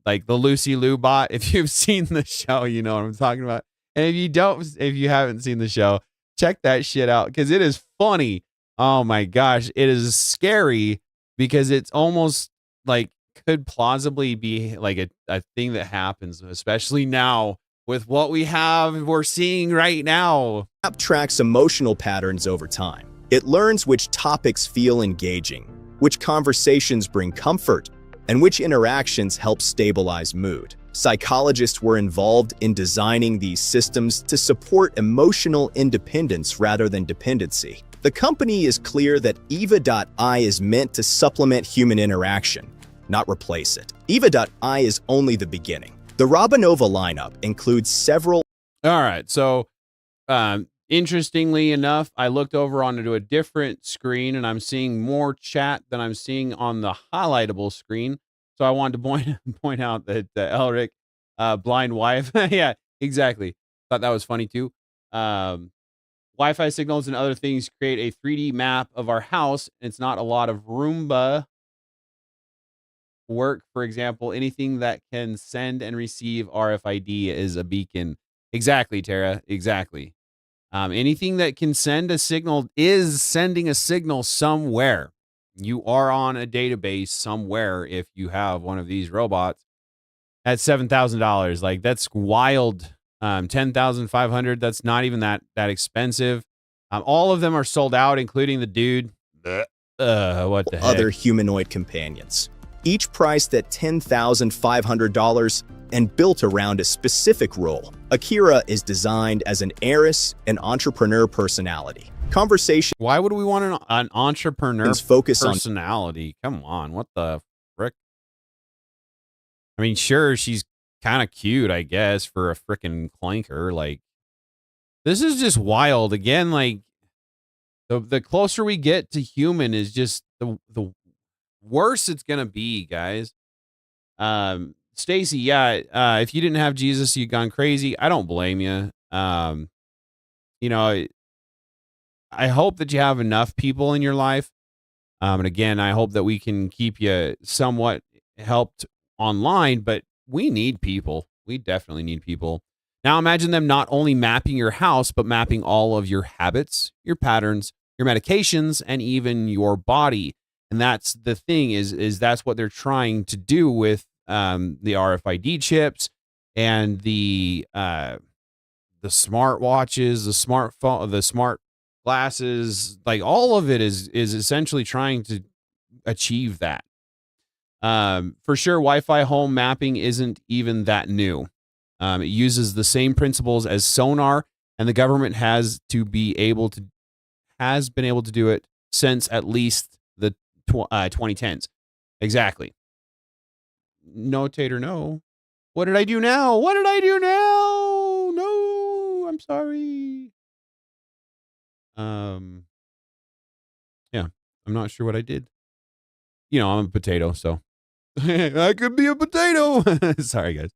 like the Lucy Liu bot, if you've seen the show, you know what I'm talking about. And if you haven't seen the show, check that shit out because it is funny. Oh my gosh, it is scary because it's almost like could plausibly be like a thing that happens, especially now with what we're seeing right now. App tracks emotional patterns over time. It learns which topics feel engaging, which conversations bring comfort, and which interactions help stabilize mood. Psychologists were involved in designing these systems to support emotional independence rather than dependency. The company is clear that Eva.ai is meant to supplement human interaction, not replace it. Eva.ai is only the beginning. The Robinova lineup includes several. All right. So, interestingly enough, I looked over onto a different screen and I'm seeing more chat than I'm seeing on the highlightable screen. So I wanted to point out that Elric, blind wife. Yeah, exactly. Thought that was funny too. Wi-Fi signals and other things create a 3D map of our house. It's not a lot of Roomba work. For example, anything that can send and receive RFID is a beacon. Exactly, Tara. Exactly. Anything that can send a signal is sending a signal somewhere. You are on a database somewhere if you have one of these robots at $7,000. Like, that's wild. 10,500. That's not even that expensive. All of them are sold out, including the dude. What the heck? Other humanoid companions, each priced at $10,500 and built around a specific role. Akira is designed as an heiress and entrepreneur personality. Conversation. Why would we want an entrepreneur focus personality? Come on, what the frick? I mean, sure, she's kind of cute, I guess, for a frickin' clanker. Like, this is just wild. Again, like, the closer we get to human is just the worse it's gonna be, guys. Stacy, yeah, if you didn't have Jesus, you'd gone crazy. I don't blame you. You know, I hope that you have enough people in your life. And again, I hope that we can keep you somewhat helped online, but we need people. We definitely need people. Now imagine them not only mapping your house, but mapping all of your habits, your patterns, your medications, and even your body. And that's the thing is that's what they're trying to do with the RFID chips and the smart watches, the smartphone, the smart glasses. Like, all of it is essentially trying to achieve that. For sure, Wi-Fi home mapping isn't even that new. It uses the same principles as sonar, and the government has been able to do it since at least the 2010s. Exactly. No, Tater, no. What did I do now? What did I do now? No, I'm sorry. Yeah, I'm not sure what I did. You know, I'm a potato, so I could be a potato. Sorry, guys.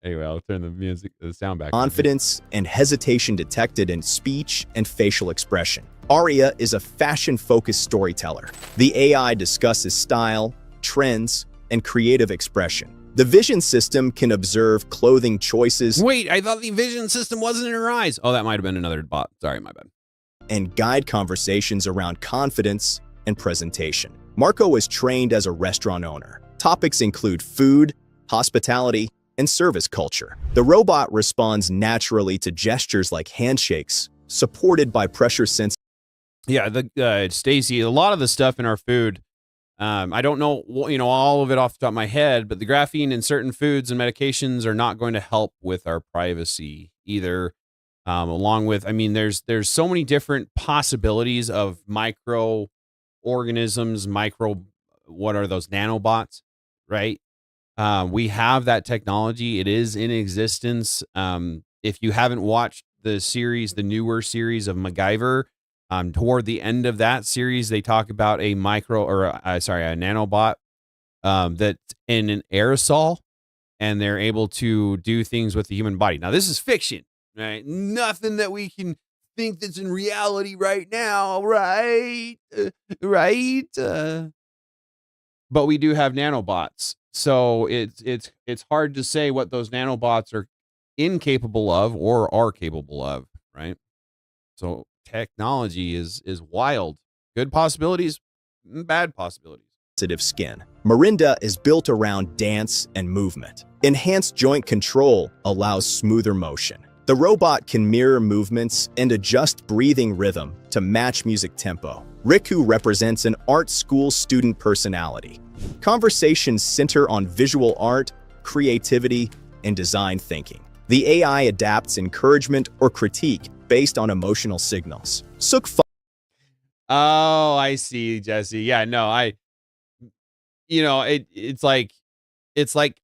Anyway, I'll turn the sound back. Confidence and hesitation detected in speech and facial expression. Aria is a fashion-focused storyteller. The AI discusses style, trends, and creative expression. The vision system can observe clothing choices. Wait, I thought the vision system wasn't in her eyes. Oh, that might have been another bot. Sorry, my bad. And guide conversations around confidence and presentation. Marco was trained as a restaurant owner. Topics include food, hospitality, and service culture. The robot responds naturally to gestures like handshakes, supported by pressure sensors. Yeah, Stacy, a lot of the stuff in our food, I don't know, all of it off the top of my head, but the graphene in certain foods and medications are not going to help with our privacy either. Along with, there's so many different possibilities of microorganisms, what are those, nanobots, right? We have that technology. It is in existence. If you haven't watched the newer series of MacGyver, toward the end of that series, they talk about a nanobot that's in an aerosol, and they're able to do things with the human body. Now, this is fiction, right? Nothing that we can think that's in reality right now, right? but we do have nanobots. So it's hard to say what those nanobots are incapable of or are capable of, right? So technology is wild. Good possibilities, bad possibilities. Sensitive skin. Mirinda is built around dance and movement. Enhanced joint control allows smoother motion. The robot can mirror movements and adjust breathing rhythm to match music tempo. Riku represents an art school student personality. Conversations center on visual art, creativity, and design thinking. The AI adapts encouragement or critique based on emotional signals. Oh, I see, Jesse. Yeah, no, it's like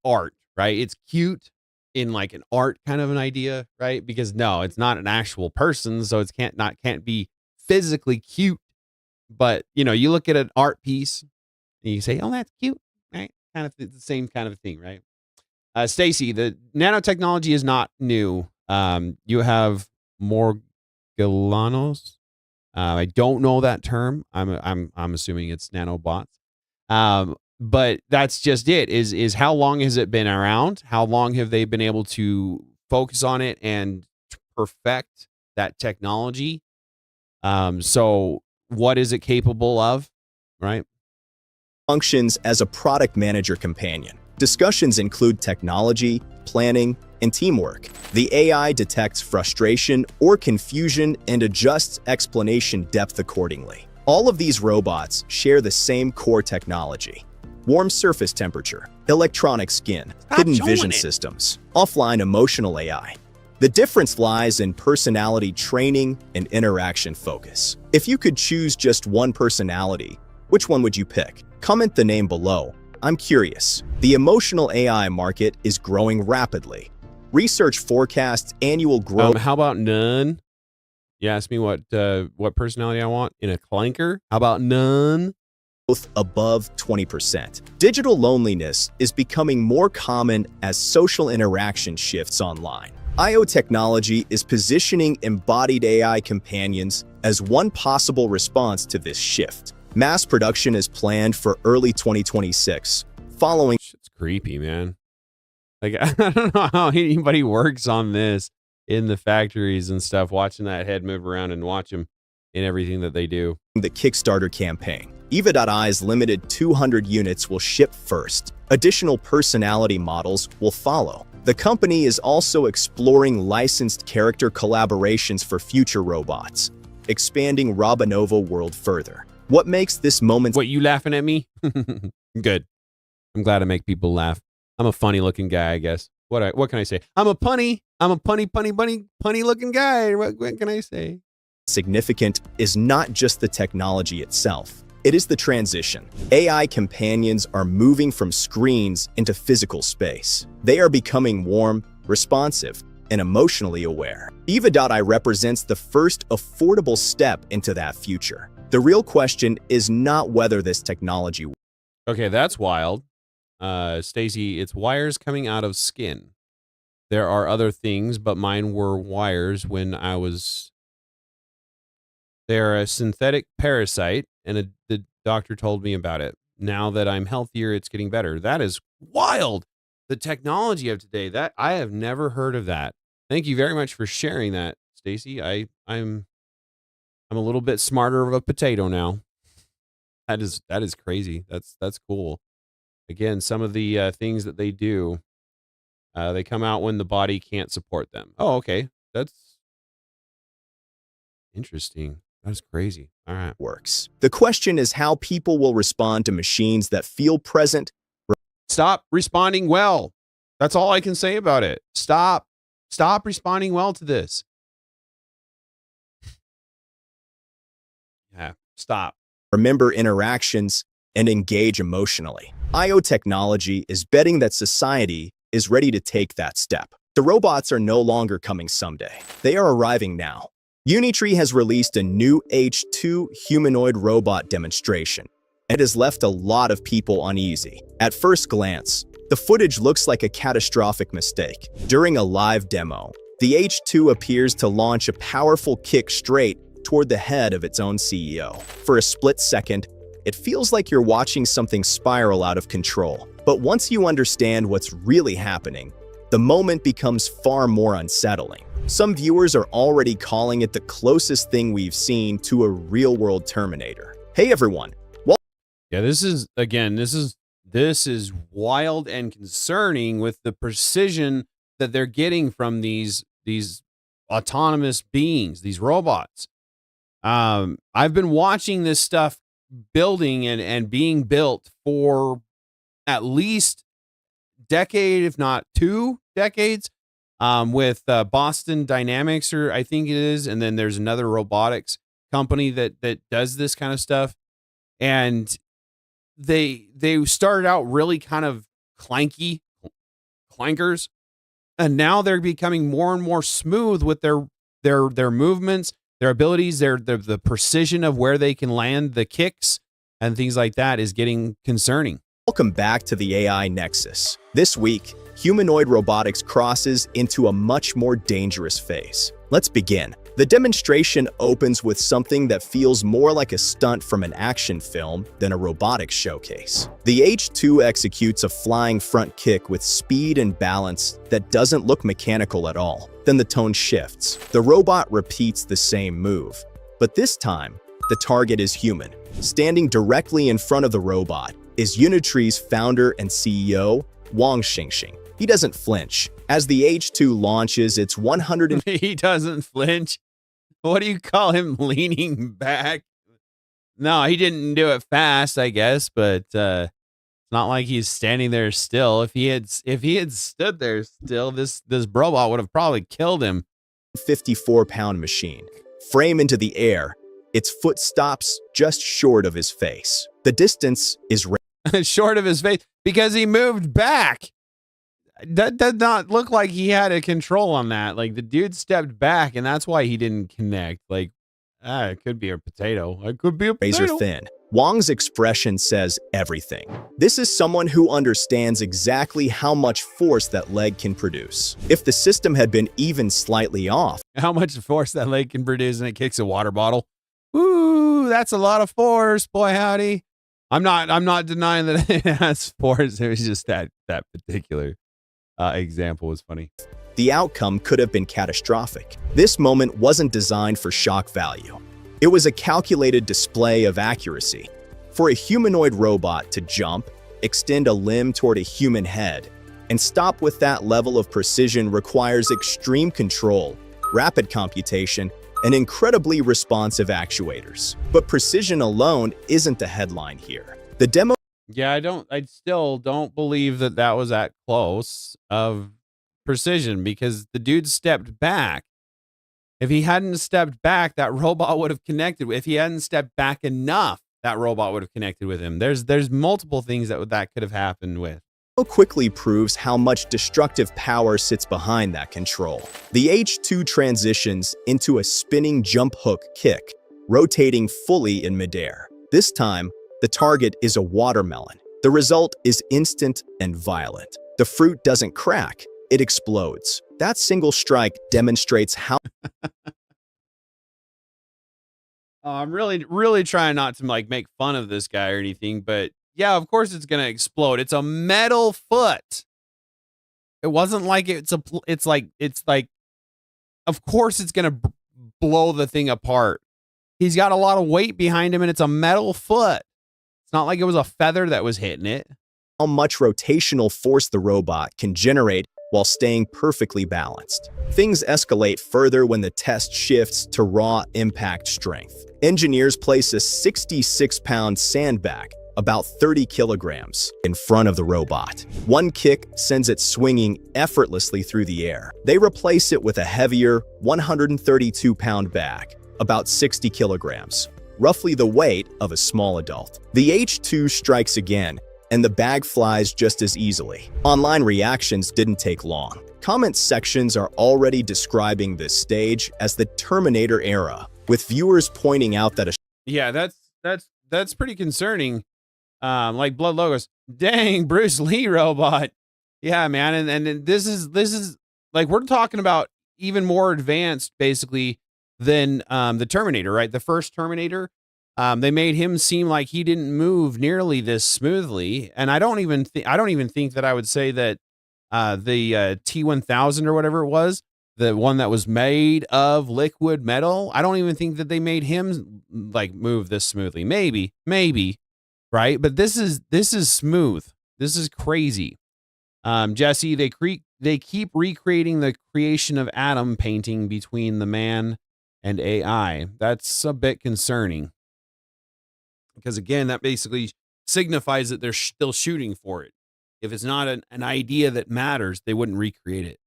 art, right? It's cute in like an art kind of an idea, right? Because no, it's not an actual person, so it can't be physically cute. But you look at an art piece and you say, "Oh, that's cute," right? Kind of the same kind of thing, right? Stacy, the nanotechnology is not new. You have Morgulanos. I don't know that term. I'm assuming it's nanobots. But that's just it. Is how long has it been around? How long have they been able to focus on it and perfect that technology? So what is it capable of, right? Functions as a product manager companion. Discussions include technology, planning, and teamwork. The AI detects frustration or confusion and adjusts explanation depth accordingly. All of these robots share the same core technology. Warm surface temperature, electronic skin, hidden vision systems, offline emotional AI. The difference lies in personality training and interaction focus. If you could choose just one personality, which one would you pick? Comment the name below. I'm curious. The emotional AI market is growing rapidly. Research forecasts annual growth. How about none? You asked me what personality I want in a clanker. How about none? Above 20%. Digital loneliness is becoming more common as social interaction shifts online. IO technology is positioning embodied AI companions as one possible response to this shift. Mass production is planned for early 2026, following. It's creepy, man. Like, I don't know how anybody works on this in the factories and stuff, watching that head move around and watch them in everything that they do. The Kickstarter campaign. Eva.i's limited 200 units will ship first. Additional personality models will follow. The company is also exploring licensed character collaborations for future robots, expanding Robinova world further. What makes this moment... What, you laughing at me? Good. I'm glad I make people laugh. I'm a funny looking guy, I guess. What can I say? I'm a punny looking guy. What can I say? Significant is not just the technology itself. It is the transition. AI companions are moving from screens into physical space. They are becoming warm, responsive, and emotionally aware. Eva.i represents the first affordable step into that future. The real question is not whether this technology... Okay, that's wild. Stacy, it's wires coming out of skin. There are other things, but mine were wires when I was... They're a synthetic parasite, and the doctor told me about it. Now that I'm healthier, it's getting better. That is wild. The technology of today, that I have never heard of that. Thank you very much for sharing that, Stacy. I'm a little bit smarter of a potato now. That is crazy. That's cool. Again, some of the things that they do, they come out when the body can't support them. Oh, okay. That's interesting. That's crazy. All right. Works. The question is how people will respond to machines that feel present. Stop responding well. That's all I can say about it. Stop responding well to this. Yeah, stop. Remember interactions and engage emotionally. IO technology is betting that society is ready to take that step. The robots are no longer coming someday. They are arriving now. Unitree has released a new H2 humanoid robot demonstration. It has left a lot of people uneasy. At first glance, the footage looks like a catastrophic mistake. During a live demo, the H2 appears to launch a powerful kick straight toward the head of its own CEO. For a split second, it feels like you're watching something spiral out of control. But once you understand what's really happening, the moment becomes far more unsettling. Some viewers are already calling it the closest thing we've seen to a real-world Terminator. Hey everyone. Yeah, this is wild and concerning with the precision that they're getting from these autonomous beings, these robots. I've been watching this stuff building and being built for at least decade, if not 2 decades, with Boston Dynamics, or I think it is, and then there's another robotics company that does this kind of stuff, and they started out really kind of clankers, and now they're becoming more and more smooth with their movements, their abilities, the precision of where they can land the kicks and things like that is getting concerning. Welcome back to the AI Nexus. This week, humanoid robotics crosses into a much more dangerous phase. Let's begin. The demonstration opens with something that feels more like a stunt from an action film than a robotics showcase. The H2 executes a flying front kick with speed and balance that doesn't look mechanical at all. Then the tone shifts. The robot repeats the same move, but this time, the target is human. Standing directly in front of the robot is Unitree's founder and CEO, Wang Xingxing. He doesn't flinch. As the H2 launches its 100 He doesn't flinch. What do you call him, leaning back? No, he didn't do it fast, I guess, but it's not like he's standing there still. If he had stood there still, this robot would have probably killed him. 54-pound machine. Frame into the air, its foot stops just short of his face. The distance is short of his face because he moved back. That did not look like he had a control on that. Like, the dude stepped back, and that's why he didn't connect. Like, it could be a potato. It could be a potato. Razor thin. Wang's expression says everything. This is someone who understands exactly how much force that leg can produce. If the system had been even slightly off, How much force that leg can produce, and it kicks a water bottle. Ooh, that's a lot of force, boy howdy. I'm not denying that it has force. It was just that particular example was funny. the outcome could have been catastrophic. This moment wasn't designed for shock value. It was a calculated display of accuracy. For a humanoid robot to jump, extend a limb toward a human head, and stop with that level of precision requires extreme control, rapid computation, and incredibly responsive actuators. But precision alone isn't the headline here. The demo Yeah, I still don't believe that was that close of precision, because the dude stepped back. If he hadn't stepped back, that robot would have connected. If he hadn't stepped back enough, that robot would have connected with him. There's multiple things that could have happened with. quickly proves how much destructive power sits behind that control. The H2 transitions into a spinning jump hook kick, rotating fully in midair. This time, the target is a watermelon. The result is instant and violent. The fruit doesn't crack, it explodes. That single strike demonstrates how I'm really trying not to make fun of this guy or anything, but yeah, of course it's gonna explode. It's a metal foot. It wasn't like it's like of course it's gonna blow the thing apart. He's got a lot of weight behind him, and it's a metal foot. It's not like it was a feather that was hitting it. how much rotational force the robot can generate while staying perfectly balanced. Things escalate further when the test shifts to raw impact strength. Engineers place a 66-pound sandbag, about 30 kilograms, in front of the robot. One kick sends it swinging effortlessly through the air. They replace it with a heavier 132-pound bag, about 60 kilograms, roughly the weight of a small adult. The H2 strikes again, and the bag flies just as easily. Online reactions didn't take long. Comment sections are already describing this stage as the Terminator era, with viewers pointing out that Yeah, that's pretty concerning. Like Blood Logos, dang, Bruce Lee robot. Yeah, man, and this is like, we're talking about even more advanced basically than the Terminator, right? The first Terminator. They made him seem like he didn't move nearly this smoothly, and I don't even think that I would say that the T1000 or whatever it was, the one that was made of liquid metal, I don't even think that they made him like move this smoothly. Maybe, right? But this is smooth. This is crazy. Jesse, they keep recreating the creation of Adam painting between the man and AI. That's a bit concerning. Because again, that basically signifies that they're still shooting for it. If it's not an idea that matters, they wouldn't recreate it.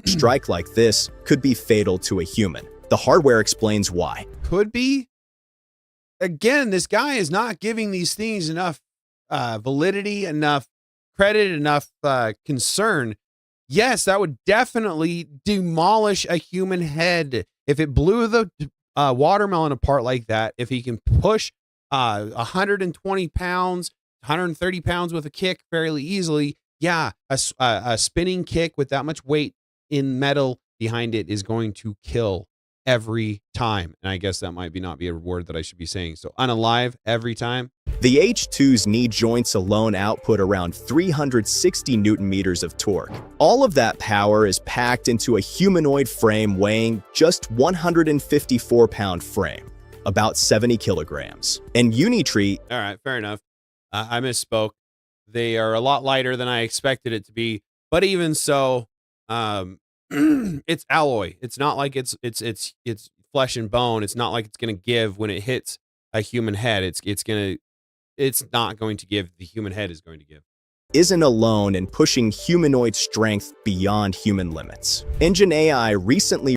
Strike like this could be fatal to a human. The hardware explains why. Could be. Again, this guy is not giving these things enough validity, enough credit, enough concern. Yes, that would definitely demolish a human head. If it blew the watermelon apart like that, if he can push 120 pounds, 130 pounds with a kick fairly easily, yeah, a spinning kick with that much weight in metal behind it is going to kill every time. And I guess that might not be a word that I should be saying. So unalive every time. The H2's knee joints alone output around 360 Newton meters of torque. All of that power is packed into a humanoid frame weighing just 154-pound frame, about 70 kilograms. And Unitree... All right, fair enough. I misspoke. They are a lot lighter than I expected it to be. But even so, it's alloy. It's not like it's flesh and bone. It's not like it's going to give when it hits a human head. It's not going to give. The human head is going to give. Isn't alone in pushing humanoid strength beyond human limits. Engine AI recently...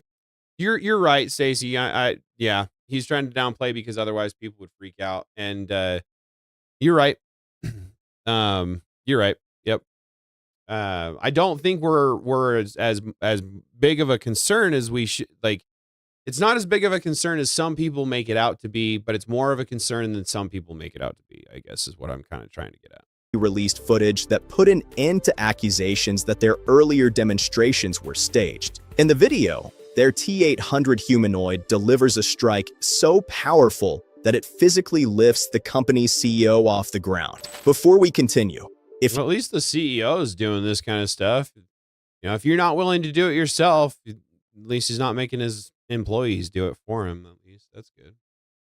You're right, Stacy. Yeah, he's trying to downplay because otherwise people would freak out. And you're right. You're right. Yep. I don't think we're as big of a concern as we should. Like, it's not as big of a concern as some people make it out to be, but it's more of a concern than some people make it out to be, I guess, is what I'm kind of trying to get at. Released footage that put an end to accusations that their earlier demonstrations were staged. In the video, their T800 humanoid delivers a strike so powerful that it physically lifts the company's CEO off the ground. Before we continue, well, at least the CEO is doing this kind of stuff. If you're not willing to do it yourself, at least he's not making his employees do it for him. At least that's good.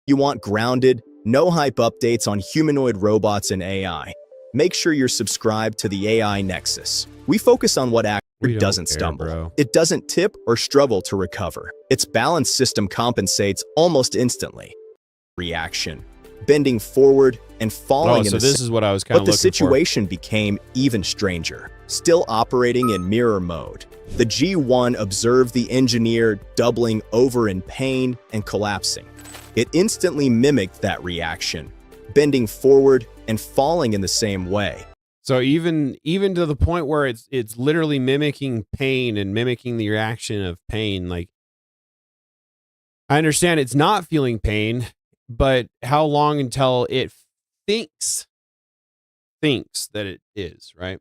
You want grounded, no hype updates on humanoid robots and AI? Make sure you're subscribed to the AI Nexus. We focus on what actually doesn't stumble. Bro. It doesn't tip or struggle to recover. Its balance system compensates almost instantly. Reaction, bending forward and falling. So this is what I was kind of looking for. But the situation became even stranger. Still operating in mirror mode, the G1 observed the engineer doubling over in pain and collapsing. It instantly mimicked that reaction, bending forward and falling in the same way. So even to the point where it's literally mimicking pain and mimicking the reaction of pain. Like, I understand it's not feeling pain, but how long until it thinks that it is, right?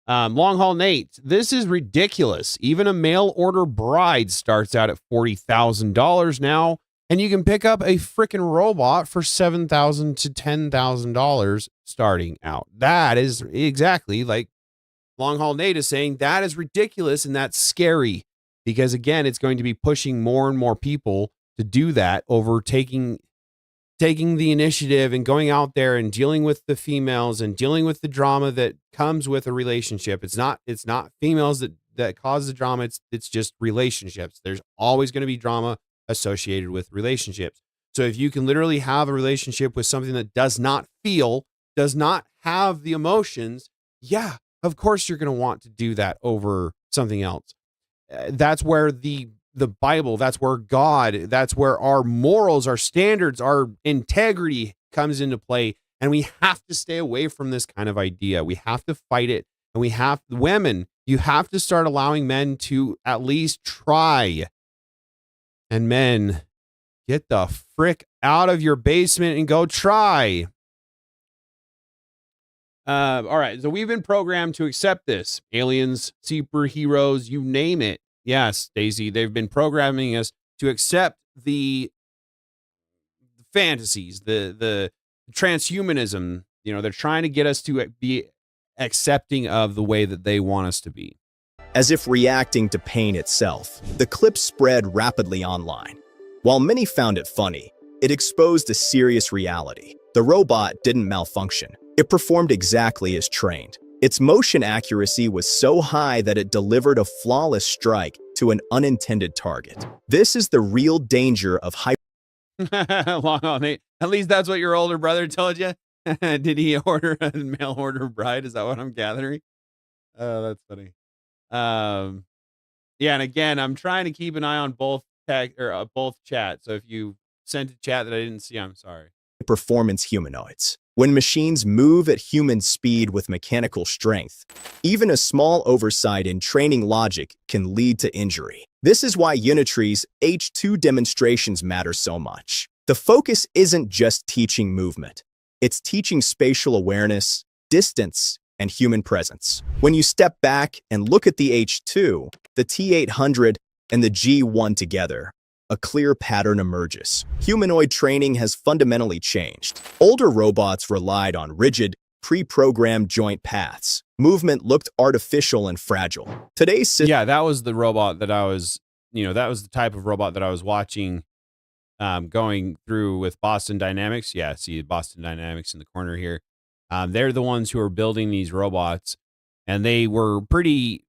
Long Haul Nate, this is ridiculous. Even a mail order bride starts out at $40,000 now, and you can pick up a freaking robot for $7,000 to $10,000 starting out. That is exactly like Long Haul Nate is saying. That is ridiculous, and that's scary because, again, it's going to be pushing more and more people to do that over taking the initiative and going out there and dealing with the females and dealing with the drama that comes with a relationship. It's not females that cause the drama. It's just relationships. There's always going to be drama associated with relationships. So if you can literally have a relationship with something that does not feel, does not have the emotions, yeah, of course you're going to want to do that over something else. That's where the Bible, that's where God, that's where our morals, our standards, our integrity comes into play. And we have to stay away from this kind of idea. We have to fight it. And women, you have to start allowing men to at least try. And men, get the frick out of your basement and go try. All right. So we've been programmed to accept this. Aliens, superheroes, you name it. Yes, Daisy, they've been programming us to accept the fantasies, the transhumanism. You know, they're trying to get us to be accepting of the way that they want us to be. As if reacting to pain itself, the clip spread rapidly online. While many found it funny, it exposed a serious reality. The robot didn't malfunction. It performed exactly as trained. Its motion accuracy was so high that it delivered a flawless strike to an unintended target. This is the real danger of Long on, Nate. At least that's what your older brother told you. Did he order a mail order bride? Is that what I'm gathering? Oh, that's funny. Yeah, and again, I'm trying to keep an eye on both both chats. So if you sent a chat that I didn't see, I'm sorry. Performance humanoids. When machines move at human speed with mechanical strength, even a small oversight in training logic can lead to injury. This is why Unitree's H2 demonstrations matter so much. The focus isn't just teaching movement. It's teaching spatial awareness, distance, and human presence. When you step back and look at the H2, the T800, and the G1 together, a clear pattern emerges. Humanoid training has fundamentally changed. Older robots relied on rigid, pre-programmed joint paths. Movement looked artificial and fragile. Today's system— Yeah, that was the robot that I was, that was the type of robot that I was watching going through with Boston Dynamics. Yeah, see Boston Dynamics in the corner here. They're the ones who are building these robots, and they were pretty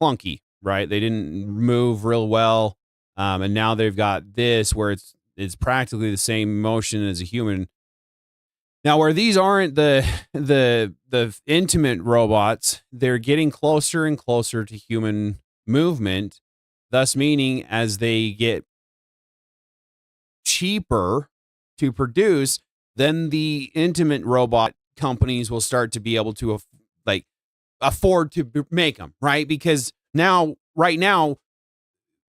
clunky, right? They didn't move real well. And now they've got this where it's practically the same motion as a human. Now, where these aren't the intimate robots, they're getting closer and closer to human movement, thus meaning as they get cheaper to produce, then the intimate robot companies will start to be able to afford to make them, right? Because right now,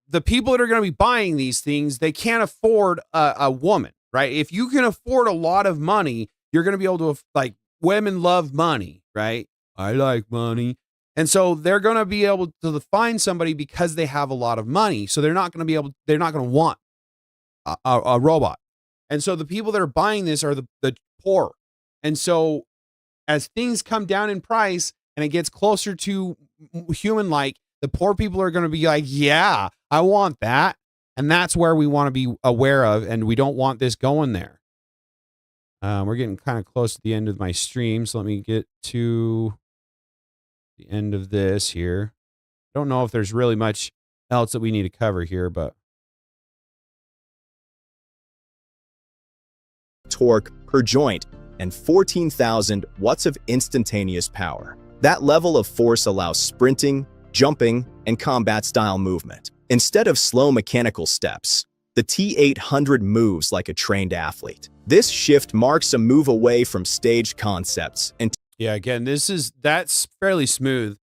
the people that are going to be buying these things, they can't afford a woman, right? If you can afford a lot of money, you're going to be able to, women love money, right? I like money. And so they're going to be able to find somebody because they have a lot of money. So they're not going to want a robot. And so the people that are buying this are the poor. And so as things come down in price and it gets closer to human-like, the poor people are going to be like, yeah, I want that. And that's where we want to be aware of. And we don't want this going there. We're getting kind of close to the end of my stream. So let me get to the end of this here. I don't know if there's really much else that we need to cover here, but torque per joint and 14,000 watts of instantaneous power. That level of force allows sprinting, jumping, and combat-style movement. Instead of slow mechanical steps, the T800 moves like a trained athlete. This shift marks a move away from staged concepts and— yeah, again, that's fairly smooth.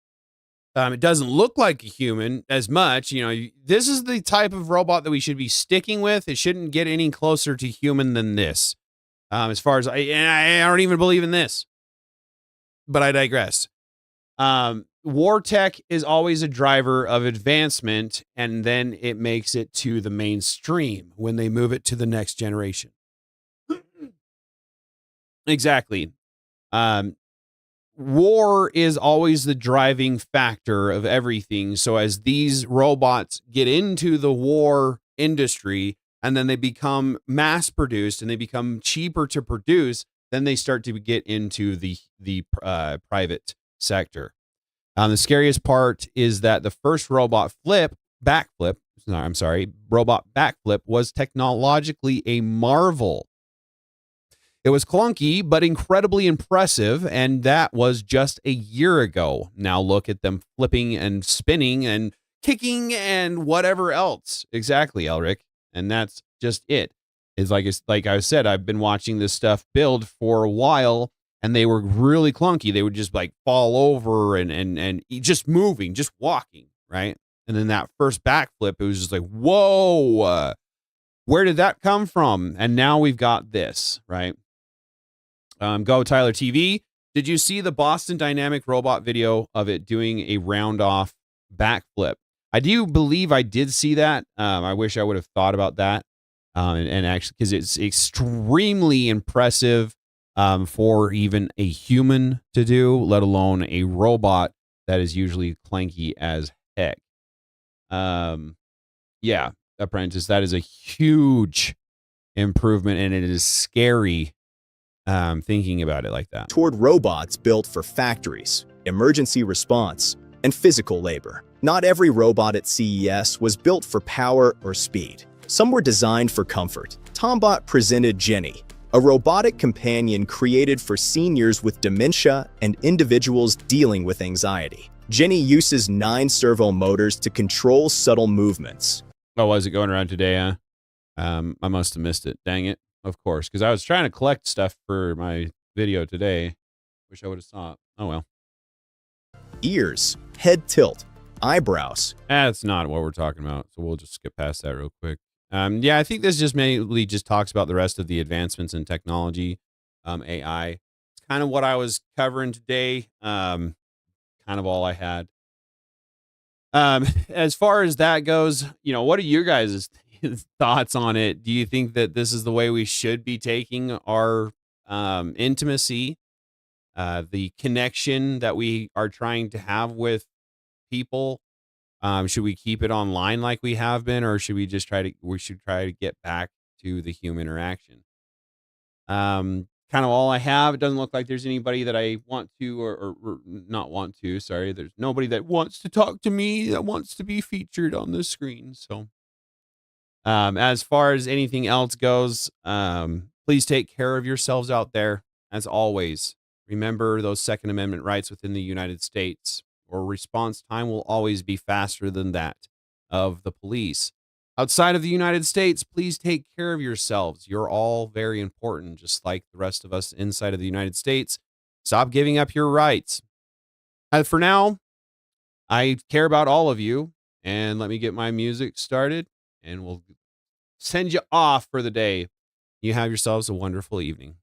It doesn't look like a human as much. This is the type of robot that we should be sticking with. It shouldn't get any closer to human than this. As far as I don't even believe in this, but I digress. War tech is always a driver of advancement, and then it makes it to the mainstream when they move it to the next generation. Exactly. War is always the driving factor of everything. So as these robots get into the war industry and then they become mass produced and they become cheaper to produce, then they start to get into the private sector. The scariest part is that the first robot backflip was technologically a marvel. It was clunky, but incredibly impressive, and that was just a year ago. Now look at them flipping and spinning and kicking and whatever else. Exactly, Elric. And that's just it. It's like I said, I've been watching this stuff build for a while, and they were really clunky. They would just fall over and just moving, just walking, right? And then that first backflip, it was just like, whoa, where did that come from? And now we've got this, right? Go Tyler TV. Did you see the Boston Dynamic robot video of it doing a round off backflip? I do believe I did see that. I wish I would have thought about that. and actually, because it's extremely impressive for even a human to do, let alone a robot that is usually clanky as heck. Yeah, Apprentice, that is a huge improvement, and it is scary thinking about it like that. Toward robots built for factories, emergency response, and physical labor. Not every robot at CES was built for power or speed. Some were designed for comfort. Tombot presented Jenny, a robotic companion created for seniors with dementia and individuals dealing with anxiety. Jenny uses 9 servo motors to control subtle movements. Oh, was it going around today, huh? I must have missed it. Dang it. Of course, because I was trying to collect stuff for my video today. Wish I would have saw it. Oh, well. Ears, head tilt, eyebrows. That's not what we're talking about, so we'll just skip past that real quick. Yeah, I think this just mainly just talks about the rest of the advancements in technology, AI. It's kind of what I was covering today. Kind of all I had. As far as that goes, what are your guys' thoughts on it? Do you think that this is the way we should be taking our intimacy, the connection that we are trying to have with people? Should we keep it online like we have been, or should we just try to get back to the human interaction? Kind of all I have. It doesn't look like there's anybody that I want to or not want to. Sorry, there's nobody that wants to talk to me that wants to be featured on the screen. So, as far as anything else goes, please take care of yourselves out there. As always, remember those Second Amendment rights within the United States, or response time will always be faster than that of the police. Outside of the United States, please take care of yourselves. You're all very important, just like the rest of us inside of the United States. Stop giving up your rights. For now, I care about all of you, and let me get my music started, and we'll send you off for the day. You have yourselves a wonderful evening.